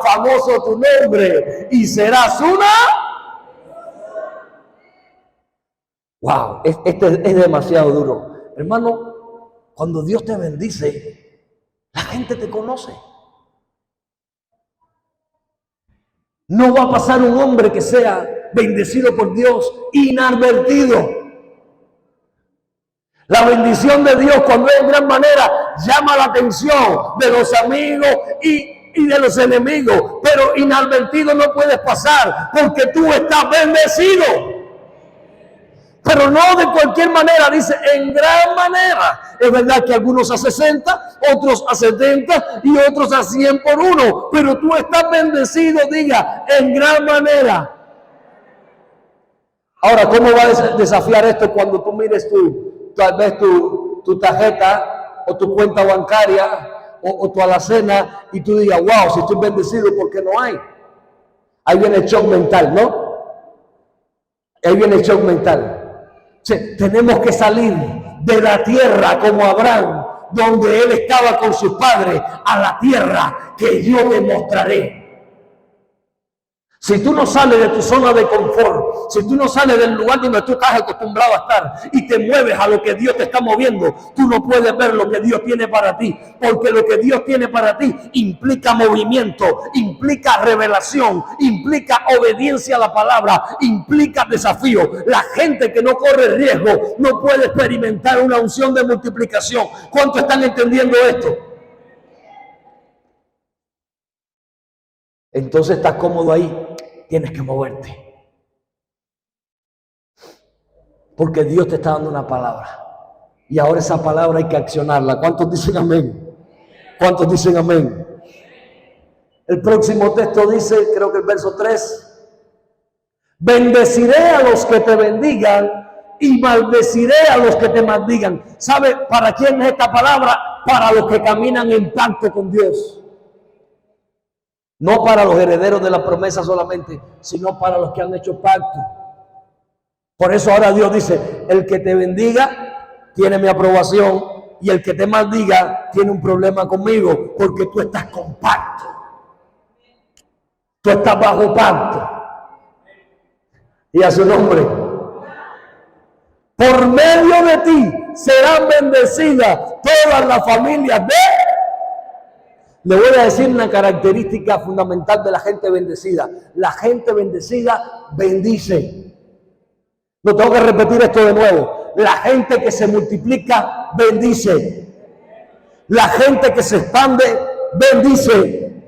famoso tu nombre y serás una... Wow, este es demasiado duro. Hermano, cuando Dios te bendice, la gente te conoce. No va a pasar un hombre que sea bendecido por Dios inadvertido. La bendición de Dios, cuando es en gran manera, llama la atención de los amigos y de los enemigos. Pero inadvertido no puedes pasar, porque tú estás bendecido. Pero no de cualquier manera, dice en gran manera. Es verdad que algunos a 60, otros a 70 y otros a 100 por uno. Pero tú estás bendecido, diga, en gran manera. Ahora, ¿cómo va a desafiar esto cuando tú mires tal vez tu tarjeta o tu cuenta bancaria o tu alacena y tú digas, wow, si estoy bendecido, ¿por qué no hay? Ahí viene el shock mental, ¿no? Ahí viene el shock mental. Tenemos que salir de la tierra como Abraham, donde él estaba con sus padres, a la tierra que yo te mostraré. Si tú no sales de tu zona de confort, si tú no sales del lugar donde tú estás acostumbrado a estar y te mueves a lo que Dios te está moviendo, tú no puedes ver lo que Dios tiene para ti, porque lo que Dios tiene para ti implica movimiento, implica revelación, implica obediencia a la palabra, implica desafío. La gente que no corre riesgo no puede experimentar una unción de multiplicación. ¿Cuántos están entendiendo esto? Entonces estás cómodo ahí, tienes que moverte. Porque Dios te está dando una palabra. Y ahora esa palabra hay que accionarla. ¿Cuántos dicen amén? ¿Cuántos dicen amén? El próximo texto dice, creo que el verso 3. Bendeciré a los que te bendigan y maldeciré a los que te maldigan. ¿Sabe para quién es esta palabra? Para los que caminan en pacto con Dios. No para los herederos de la promesa solamente, sino para los que han hecho pacto. Por eso ahora Dios dice, el que te bendiga tiene mi aprobación y el que te maldiga tiene un problema conmigo, porque tú estás con pacto. Tú estás bajo pacto. Y a su nombre. Por medio de ti serán bendecidas todas las familias de... Le voy a decir una característica fundamental de la gente bendecida. La gente bendecida bendice. No tengo que repetir esto de nuevo. La gente que se multiplica bendice. La gente que se expande bendice.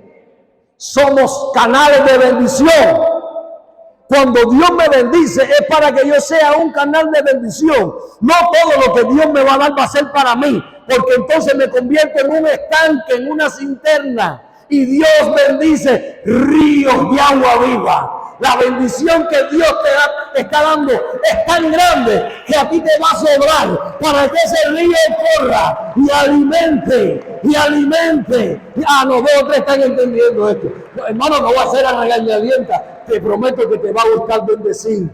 Somos canales de bendición. Cuando Dios me bendice es para que yo sea un canal de bendición. No todo lo que Dios me va a dar va a ser para mí, porque entonces me convierto en un estanque, en una cisterna. Y Dios bendice ríos de agua viva. La bendición que Dios te está dando es tan grande que a ti te va a sobrar para que ese río corra y alimente, y alimente. No, 2 o 3 están entendiendo esto. No, hermano, no voy a hacer a regañadienta. Te prometo que te va a buscar bendecir.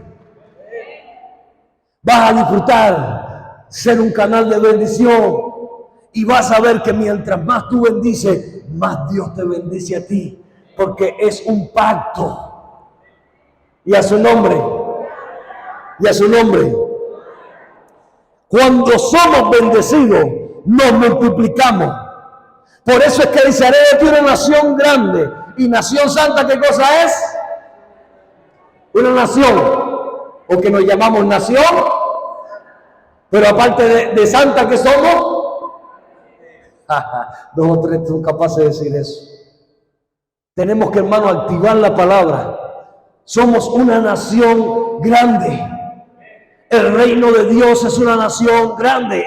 Vas a disfrutar ser un canal de bendición. Y vas a ver que mientras más tú bendices, más Dios te bendice a ti. Porque es un pacto. Y a su nombre. Y a su nombre. Cuando somos bendecidos, nos multiplicamos. Por eso es que dice, haré de ti una nación grande. Y nación santa, ¿qué cosa es? Una nación. o que nos llamamos nación, pero aparte de santa que somos, dos o tres son capaces de decir eso. Tenemos que, hermano, activar la palabra. Somos una nación grande. El reino de Dios es una nación grande.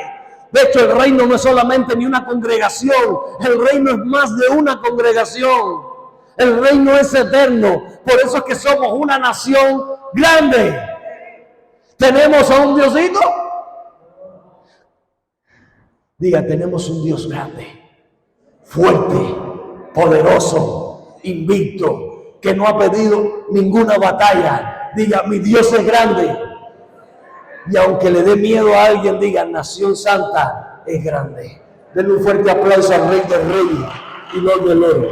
De hecho, el reino no es solamente ni una congregación. El reino es más de una congregación. El reino es eterno. Por eso es que somos una nación grande. ¿Tenemos a un Diosito? Diga, tenemos un Dios grande, fuerte, poderoso, invicto, que no ha pedido ninguna batalla. Diga, mi Dios es grande. Y aunque le dé miedo a alguien, diga, Nación Santa es grande. Denle un fuerte aplauso al Rey del Rey y Lord del Lord.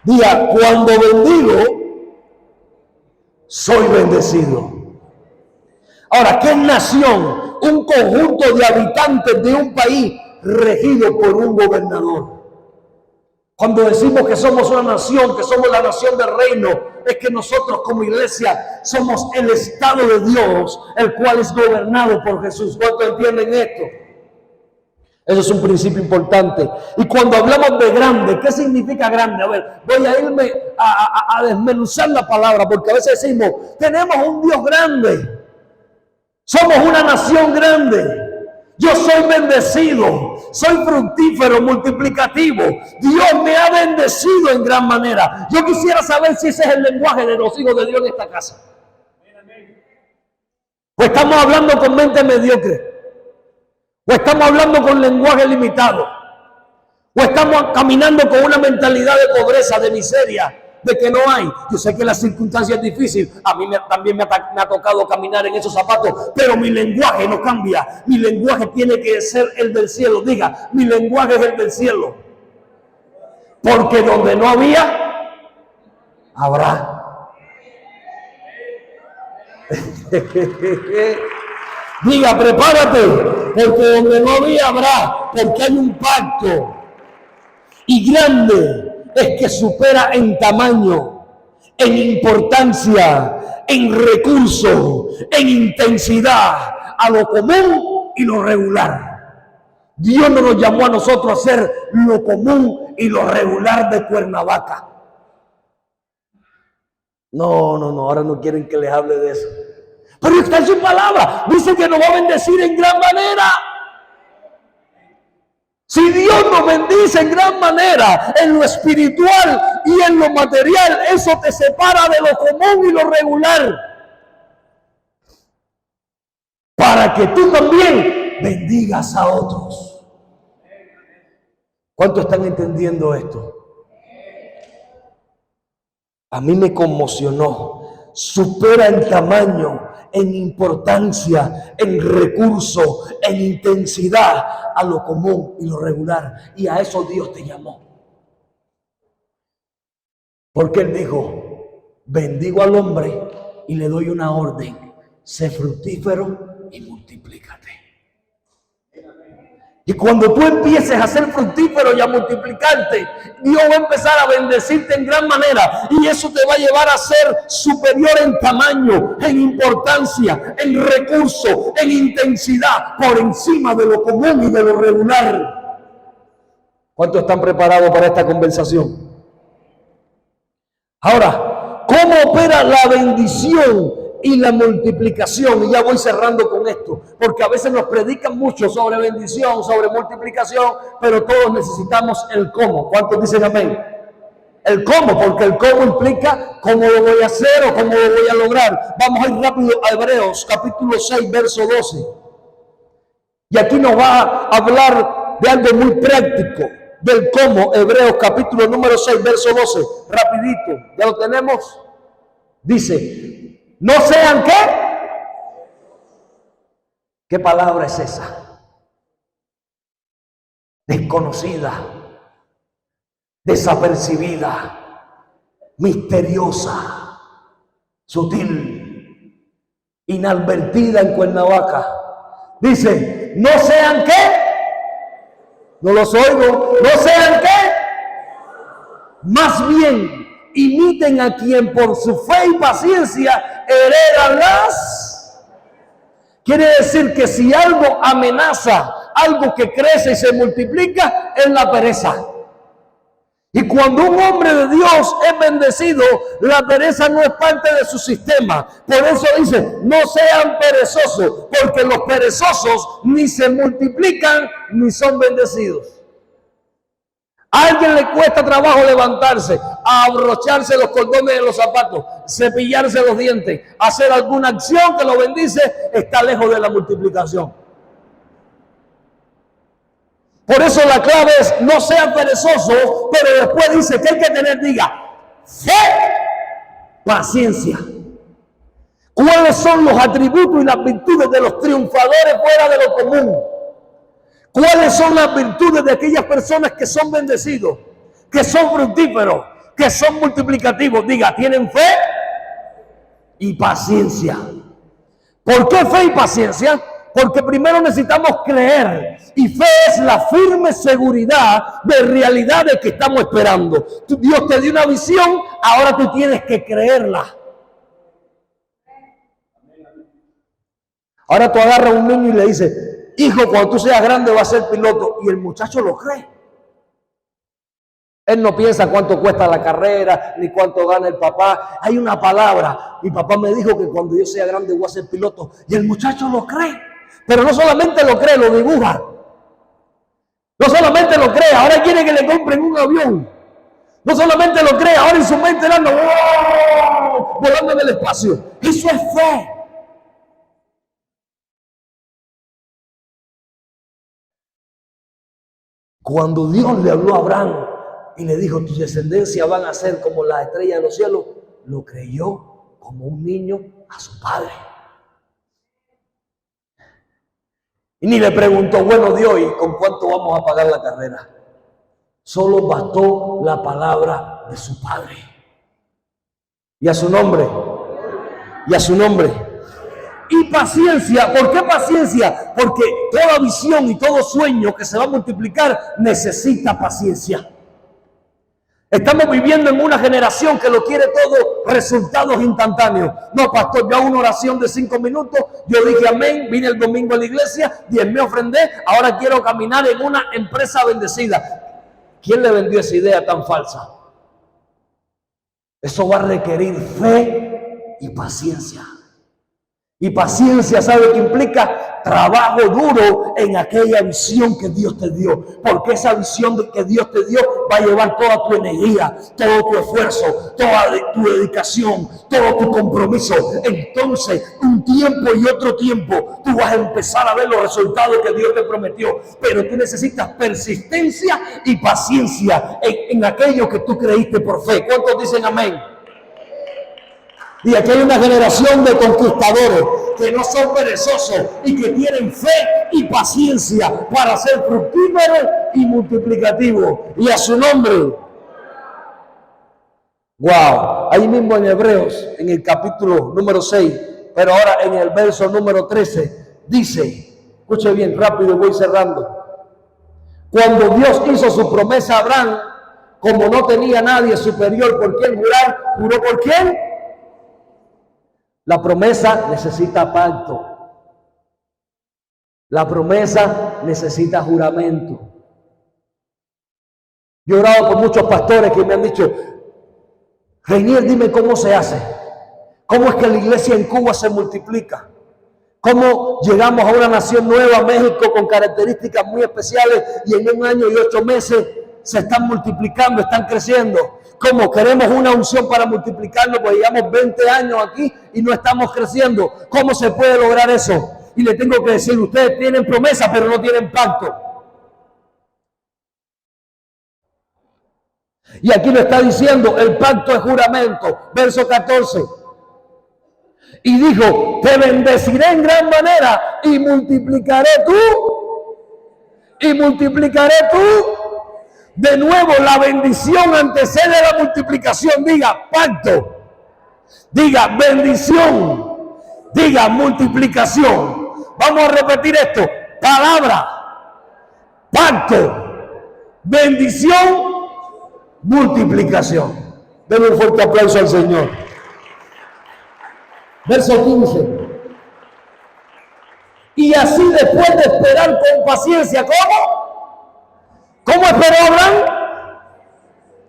Diga, cuando bendigo, soy bendecido. Ahora, ¿qué nación? Un conjunto de habitantes de un país regido por un gobernador. Cuando decimos que somos una nación, que somos la nación del reino, es que nosotros como iglesia somos el Estado de Dios, el cual es gobernado por Jesús. ¿Cuántos entienden esto? Eso es un principio importante. Y cuando hablamos de grande, ¿qué significa grande? A ver, voy a irme a desmenuzar la palabra, porque a veces decimos, tenemos un Dios grande, somos una nación grande. Yo soy bendecido, soy fructífero, multiplicativo. Dios me ha bendecido en gran manera. Yo quisiera saber si ese es el lenguaje de los hijos de Dios en esta casa. O estamos hablando con mente mediocre. O estamos hablando con lenguaje limitado. O estamos caminando con una mentalidad de pobreza, de miseria, de que no hay. Yo sé que la circunstancia es difícil. A mí también me ha tocado caminar en esos zapatos, pero mi lenguaje no cambia. Mi lenguaje tiene que ser el del cielo. Diga, mi lenguaje es el del cielo. Porque donde no había, habrá. Diga, prepárate, porque donde no había, habrá. Porque hay un pacto. Y grande es que supera en tamaño, en importancia, en recurso, en intensidad a lo común y lo regular. Dios no nos llamó a nosotros a ser lo común y lo regular de Cuernavaca. No, ahora no quieren que les hable de eso. Pero está en su palabra, dice que nos va a bendecir en gran manera. Si Dios nos bendice en gran manera en lo espiritual y en lo material, eso te separa de lo común y lo regular. Para que tú también bendigas a otros. ¿Cuántos están entendiendo esto? A mí me conmocionó. Supera en tamaño, en importancia, en recurso, en intensidad a lo común y lo regular. Y a eso Dios te llamó. Porque Él dijo, bendigo al hombre y le doy una orden. Sé fructífero y multiplícate. Y cuando tú empieces a ser fructífero y a multiplicarte, Dios va a empezar a bendecirte en gran manera. Y eso te va a llevar a ser superior en tamaño, en importancia, en recurso, en intensidad, por encima de lo común y de lo regular. ¿Cuántos están preparados para esta conversación? Ahora, ¿cómo opera la bendición y la multiplicación? Y ya voy cerrando con esto, porque a veces nos predican mucho sobre bendición, sobre multiplicación, pero todos necesitamos el cómo. ¿Cuántos dicen amén? El cómo, porque el cómo implica cómo lo voy a hacer o cómo lo voy a lograr. Vamos a ir rápido a Hebreos, capítulo 6, verso 12. Y aquí nos va a hablar de algo muy práctico, del cómo. Hebreos, capítulo número 6, verso 12. Rapidito, ¿ya lo tenemos? Dice, no sean ¿qué? ¿Qué palabra es esa? Desconocida, desapercibida, misteriosa, sutil, inadvertida en Cuernavaca. Dice, no sean ¿qué? No los oigo. No sean ¿qué? Más bien, imiten a quien por su fe y paciencia heredan las. Quiere decir que si algo amenaza, algo que crece y se multiplica, es la pereza. Y cuando un hombre de Dios es bendecido, la pereza no es parte de su sistema. Por eso dice, no sean perezosos, porque los perezosos ni se multiplican ni son bendecidos. A alguien le cuesta trabajo levantarse, abrocharse los cordones de los zapatos, cepillarse los dientes, hacer alguna acción que lo bendice, está lejos de la multiplicación. Por eso la clave es no sean perezosos, pero después dice que hay que tener, diga, fe, paciencia. ¿Cuáles son los atributos y las virtudes de los triunfadores fuera de lo común? ¿Cuáles son las virtudes de aquellas personas que son bendecidos, que son fructíferos, que son multiplicativos? Diga, tienen fe y paciencia. ¿Por qué fe y paciencia? Porque primero necesitamos creer, y fe es la firme seguridad de realidades que estamos esperando. Dios te dio una visión, ahora tú tienes que creerla. Ahora tú agarras a un niño y le dices, hijo, cuando tú seas grande vas a ser piloto, y el muchacho lo cree. Él no piensa cuánto cuesta la carrera, ni cuánto gana el papá. Hay una palabra, mi papá me dijo que cuando yo sea grande voy a ser piloto, y el muchacho lo cree. Pero no solamente lo cree, lo dibuja. No solamente lo cree, ahora quiere que le compren un avión. No solamente lo cree, ahora en su mente anda volando en el espacio. Eso es fe. Cuando Dios le habló a Abraham y le dijo, tu descendencia van a ser como las estrellas de los cielos, lo creyó como un niño a su padre. Y ni le preguntó, bueno Dios, ¿y con cuánto vamos a pagar la carrera? Solo bastó la palabra de su padre. Y a su nombre. Y a su nombre. Y paciencia. ¿Por qué paciencia? Porque toda visión y todo sueño que se va a multiplicar necesita paciencia. Estamos viviendo en una generación que lo quiere todo resultados instantáneos. No, pastor, yo hago una oración de 5 minutos, yo dije amén, vine el domingo a la iglesia, 10 me ofrendé, ahora quiero caminar en una empresa bendecida. ¿Quién le vendió esa idea tan falsa? Eso va a requerir fe y paciencia. Y paciencia, ¿sabe qué implica? Trabajo duro en aquella visión que Dios te dio. Porque esa visión que Dios te dio va a llevar toda tu energía, todo tu esfuerzo, toda tu dedicación, todo tu compromiso. Entonces, un tiempo y otro tiempo, tú vas a empezar a ver los resultados que Dios te prometió. Pero tú necesitas persistencia y paciencia en aquello que tú creíste por fe. ¿Cuántos dicen amén? Y aquí hay una generación de conquistadores que no son perezosos y que tienen fe y paciencia para ser fructíferos y multiplicativos. Y a su nombre. Wow. Ahí mismo en Hebreos, en el capítulo número 6, pero ahora en el verso número 13, dice, escuche bien rápido, voy cerrando. Cuando Dios hizo su promesa a Abraham, como no tenía nadie superior por quien jurar, ¿juró por quién? La promesa necesita pacto. La promesa necesita juramento. Yo he orado con muchos pastores que me han dicho, Reinier, dime cómo se hace. ¿Cómo es que la iglesia en Cuba se multiplica? ¿Cómo llegamos a una nación nueva, México, con características muy especiales y en 1 año y 8 meses se están multiplicando, están creciendo? ¿Cómo queremos una unción para multiplicarlo? Pues llevamos 20 años aquí y no estamos creciendo. ¿Cómo se puede lograr eso? Y le tengo que decir, ustedes tienen promesa, pero no tienen pacto. Y aquí lo está diciendo, el pacto es juramento. Verso 14. Y dijo, te bendeciré en gran manera y multiplicaré tú. Y multiplicaré tú. De nuevo, la bendición antecede a la multiplicación. Diga pacto, diga bendición, diga multiplicación. Vamos a repetir esto: palabra, pacto, bendición, multiplicación. Denle un fuerte aplauso al Señor. Verso 15. Y así después de esperar con paciencia, ¿cómo? ¿Cómo esperó Abraham?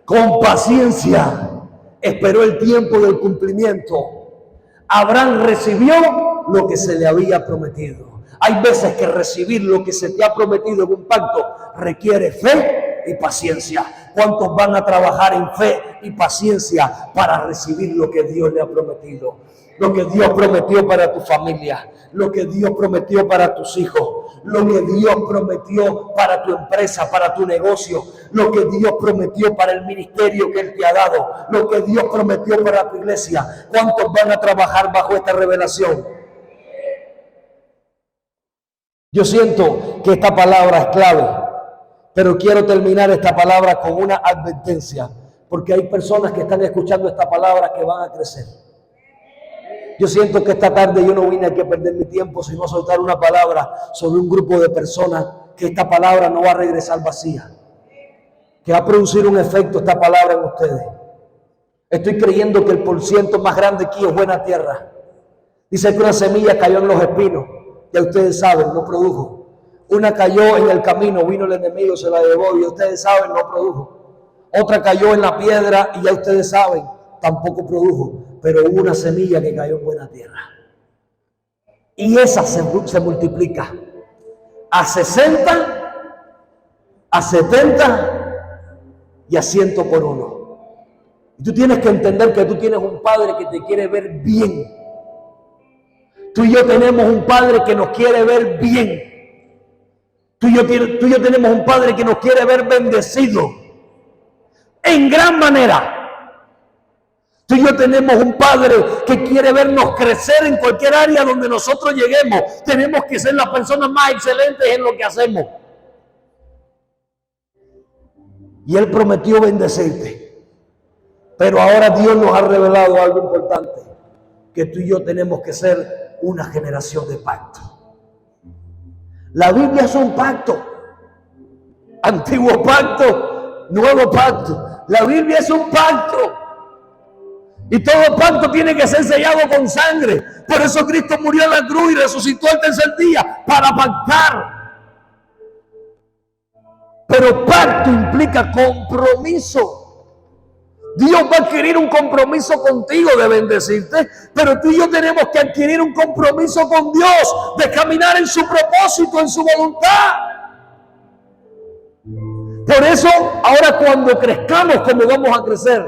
Con paciencia. Esperó el tiempo del cumplimiento. Abraham recibió lo que se le había prometido. Hay veces que recibir lo que se te ha prometido en un pacto requiere fe y paciencia. ¿Cuántos van a trabajar en fe y paciencia para recibir lo que Dios le ha prometido? Lo que Dios prometió para tu familia, lo que Dios prometió para tus hijos, lo que Dios prometió para tu empresa, para tu negocio, lo que Dios prometió para el ministerio que Él te ha dado, lo que Dios prometió para tu iglesia. ¿Cuántos van a trabajar bajo esta revelación? Yo siento que esta palabra es clave, pero quiero terminar esta palabra con una advertencia, porque hay personas que están escuchando esta palabra que van a crecer. Yo siento que esta tarde yo no vine aquí a perder mi tiempo, sino a soltar una palabra sobre un grupo de personas, que esta palabra no va a regresar vacía, que va a producir un efecto esta palabra en ustedes. Estoy creyendo que el porciento más grande aquí es buena tierra. Dice que una semilla cayó en los espinos, ya ustedes saben, no produjo. Una cayó en el camino, vino el enemigo, se la llevó, y ustedes saben, no produjo. Otra cayó en la piedra y ya ustedes saben, tampoco produjo. Pero hubo una semilla que cayó en buena tierra. Y esa se multiplica a 60, a 70 y a 100 por uno. Y tú tienes que entender que tú tienes un Padre que te quiere ver bien. Tú y yo tenemos un Padre que nos quiere ver bien. Tú y yo tenemos un Padre que nos quiere ver bendecidos en gran manera. Tú y yo tenemos un Padre que quiere vernos crecer en cualquier área donde nosotros lleguemos. Tenemos que ser las personas más excelentes en lo que hacemos. Y Él prometió bendecirte. Pero ahora Dios nos ha revelado algo importante, que tú y yo tenemos que ser una generación de pacto. La Biblia es un pacto. Antiguo pacto, nuevo pacto. La Biblia es un pacto. Y todo pacto tiene que ser sellado con sangre. Por eso Cristo murió en la cruz y resucitó el tercer día, para pactar. Pero pacto implica compromiso. Dios va a adquirir un compromiso contigo de bendecirte, pero tú y yo tenemos que adquirir un compromiso con Dios de caminar en su propósito, en su voluntad. Por eso, ahora cuando crezcamos como vamos a crecer,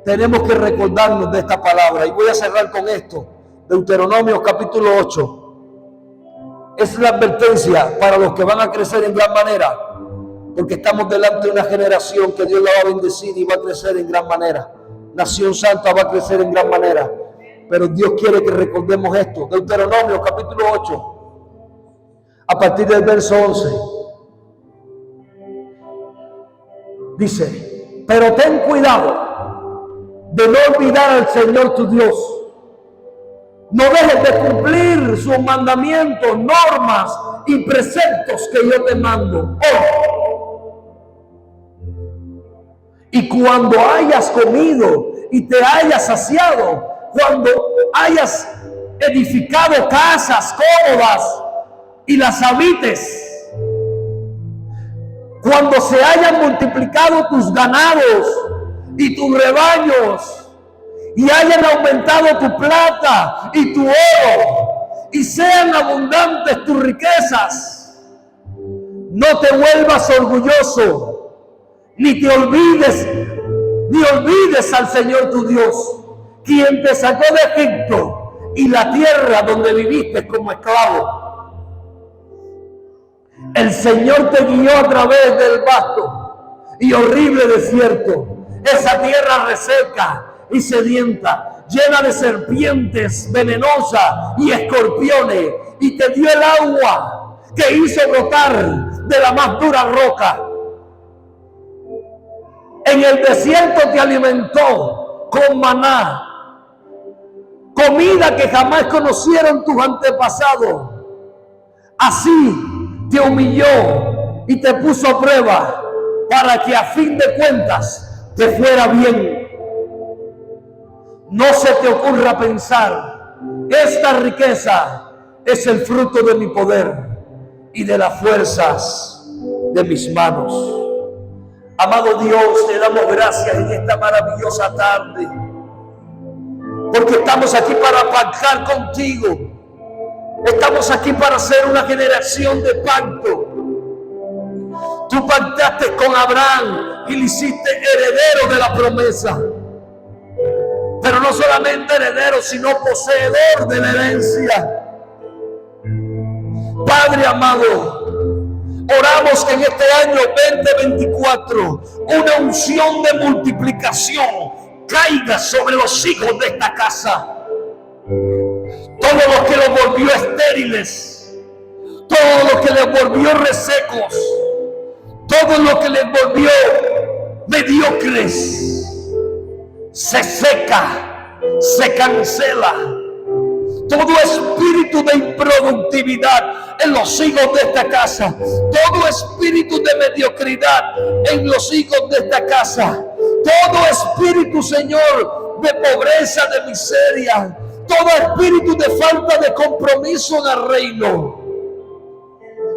tenemos que recordarnos de esta palabra. Y voy a cerrar con esto. Deuteronomio capítulo 8. Es la advertencia para los que van a crecer en gran manera, porque estamos delante de una generación que Dios la va a bendecir y va a crecer en gran manera. Nación Santa va a crecer en gran manera. Pero Dios quiere que recordemos esto. Deuteronomio capítulo 8, a partir del verso 11. Dice: pero ten cuidado de no olvidar al Señor tu Dios. No dejes de cumplir sus mandamientos, normas y preceptos que yo te mando hoy. Y cuando hayas comido y te hayas saciado, cuando hayas edificado casas cómodas y las habites, cuando se hayan multiplicado tus ganados y tus rebaños, y hayan aumentado tu plata y tu oro, y sean abundantes tus riquezas, no te vuelvas orgulloso, ni olvides al Señor tu Dios, quien te sacó de Egipto y la tierra donde viviste como esclavo. El Señor te guió a través del vasto y horrible desierto, esa tierra reseca y sedienta, llena de serpientes venenosas y escorpiones, y te dio el agua que hizo brotar de la más dura roca. En el desierto te alimentó con maná, comida que jamás conocieron tus antepasados. Así te humilló y te puso a prueba para que a fin de cuentas te fuera bien. No se te ocurra pensar, esta riqueza es el fruto de mi poder y de las fuerzas de mis manos. Amado Dios, te damos gracias en esta maravillosa tarde, porque estamos aquí para pactar contigo. Estamos aquí para ser una generación de pacto. Tú pactaste con Abraham y le hiciste heredero de la promesa. Pero no solamente heredero, sino poseedor de la herencia. Padre amado, oramos que en este año 2024 una unción de multiplicación caiga sobre los hijos de esta casa. Todo lo que los volvió estériles, todo lo que les volvió resecos, todo lo que les volvió mediocres, se seca, se cancela. Todo espíritu de improductividad en los hijos de esta casa, todo espíritu de mediocridad en los hijos de esta casa, todo espíritu, Señor, de pobreza, de miseria, todo espíritu de falta de compromiso en el reino,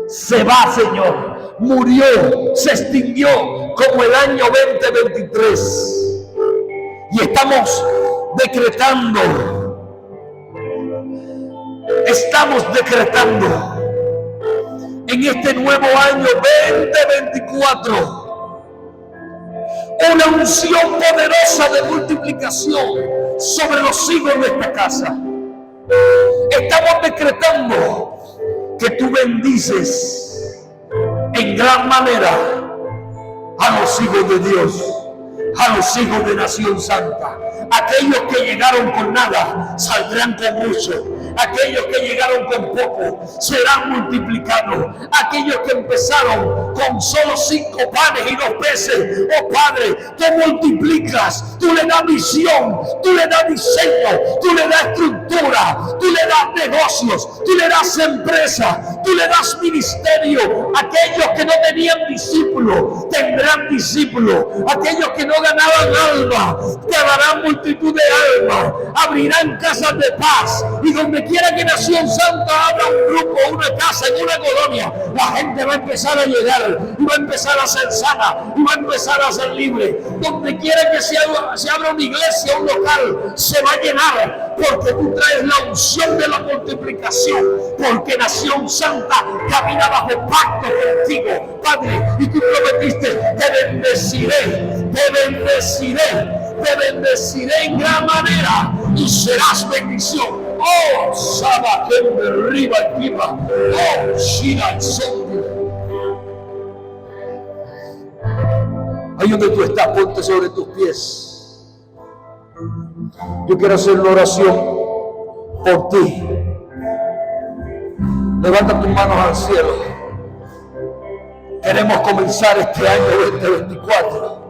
se va, Señor, murió, se extinguió como el año 2023. Y estamos decretando en este nuevo año 2024 una unción poderosa de multiplicación sobre los hijos de esta casa. Estamos decretando que tú bendices en gran manera a los hijos de Dios, a los hijos de Nación Santa. Aquellos que llegaron con nada saldrán con mucho. Aquellos que llegaron con poco serán multiplicados. Aquellos que empezaron con solo 5 panes y 2 peces, oh Padre, tú multiplicas, tú le das visión, tú le das diseño, tú le das estructura, tú le das negocios, tú le das empresa, tú le das ministerio. Aquellos que no tenían discípulos tendrán discípulos. Aquellos que no ganaban alma te darán multitud de almas. Abrirán casas de paz, y donde quiera que Nación Santa abra un grupo, una casa, en una colonia, la gente va a empezar a llegar y va a empezar a ser sana y va a empezar a ser libre. Donde quiera que se abra una iglesia, un local, se va a llenar, porque tú traes la unción de la multiplicación, porque Nación Santa camina bajo pacto contigo, Padre, y tú prometiste: te bendeciré, te bendeciré, te bendeciré en gran manera y serás bendición. Oh, Saba, que me arriba encima. Oh, Shira, el sol. Ahí donde tú estás, ponte sobre tus pies. Yo quiero hacer una oración por ti. Levanta tus manos al cielo. Queremos comenzar este año 2024.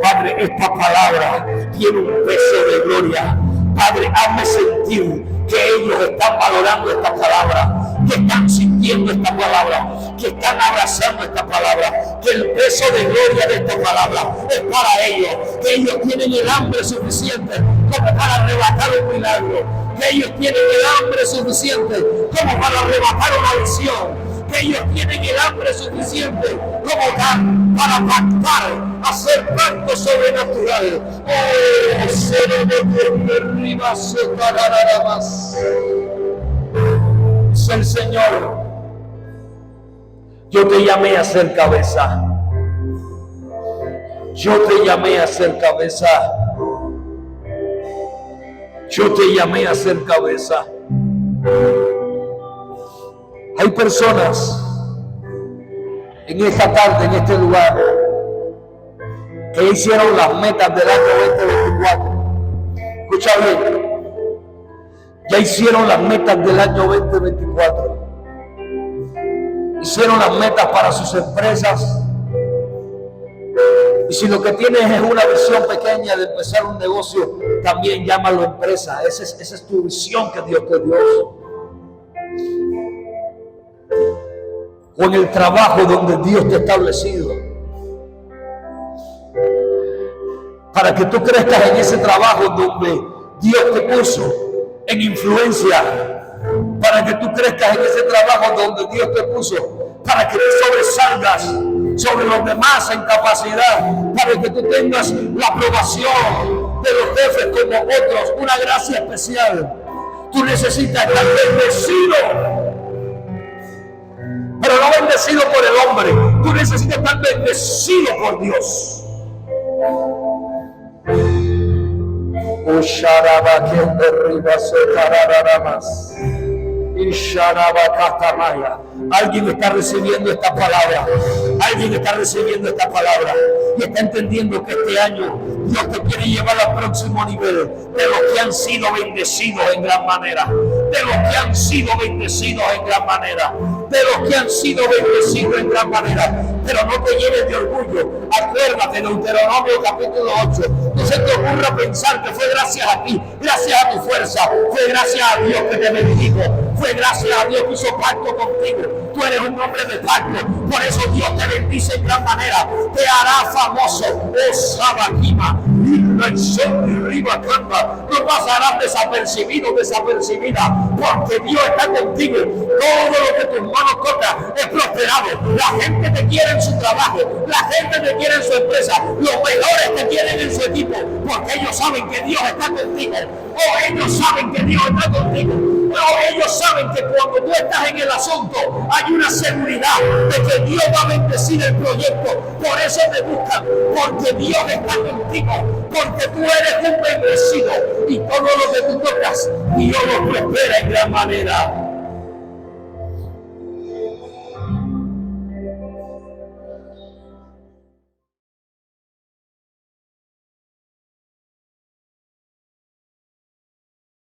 Padre, esta palabra tiene un peso de gloria. Padre, hazme sentir que ellos están valorando esta palabra, que están sintiendo esta palabra, que están abrazando esta palabra, que el peso de gloria de esta palabra es para ellos, que ellos tienen el hambre suficiente como para arrebatar un milagro, que ellos tienen el hambre suficiente como para arrebatar una visión, que ellos tienen el hambre suficiente como para pactar, hacer pacto sobrenatural. Oh, se me arriba, se parará más. Es el Señor. Yo te llamé a ser cabeza. Yo te llamé a ser cabeza. Yo te llamé a ser cabeza. Hay personas en esta tarde, en este lugar, que hicieron las metas del año 2024. Escucha bien. Ya hicieron las metas del año 2024. Hicieron las metas para sus empresas. Y si lo que tienes es una visión pequeña de empezar un negocio, también llámalo empresa. Esa es tu visión que Dios te dio. o en el trabajo donde Dios te ha establecido. Para que tú crezcas en ese trabajo donde Dios te puso en influencia. Para que tú crezcas en ese trabajo donde Dios te puso. Para que tú sobresalgas sobre los demás en capacidad. Para que tú tengas la aprobación de los jefes como otros. Una gracia especial. Tú necesitas estar bendecido. Pero no bendecido por el hombre. Tú necesitas estar bendecido por Dios. Alguien está recibiendo esta palabra. Alguien está recibiendo esta palabra y está entendiendo que este año Dios te quiere llevar al próximo nivel de los que han sido bendecidos en gran manera. De los que han sido bendecidos en gran manera. De los que han sido bendecidos en gran manera. Pero no te llenes de orgullo. Acuérdate, Deuteronomio capítulo 8. No se te ocurra pensar que fue gracias a ti, gracias a tu fuerza, fue gracias a Dios que te bendijo, fue gracias a Dios que hizo pacto contigo. Tú eres un hombre de pacto, por eso Dios te bendice en gran manera, te hará famoso. Oh Sabakima, no pasarás desapercibido, desapercibida, porque Dios está contigo. Todo lo que tus manos tocan es prosperado. La gente te quiere en su trabajo, la gente te quiere en su empresa, los mejores te quieren en su equipo, porque ellos saben que Dios está contigo. O ellos saben que Dios está contigo. O ellos saben que cuando tú estás en el asunto hay una seguridad de que Dios va a bendecir el proyecto. Por eso te buscan, porque Dios está contigo, porque tú eres un bendecido y todo lo que tú tocas, Dios lo prospera en gran manera.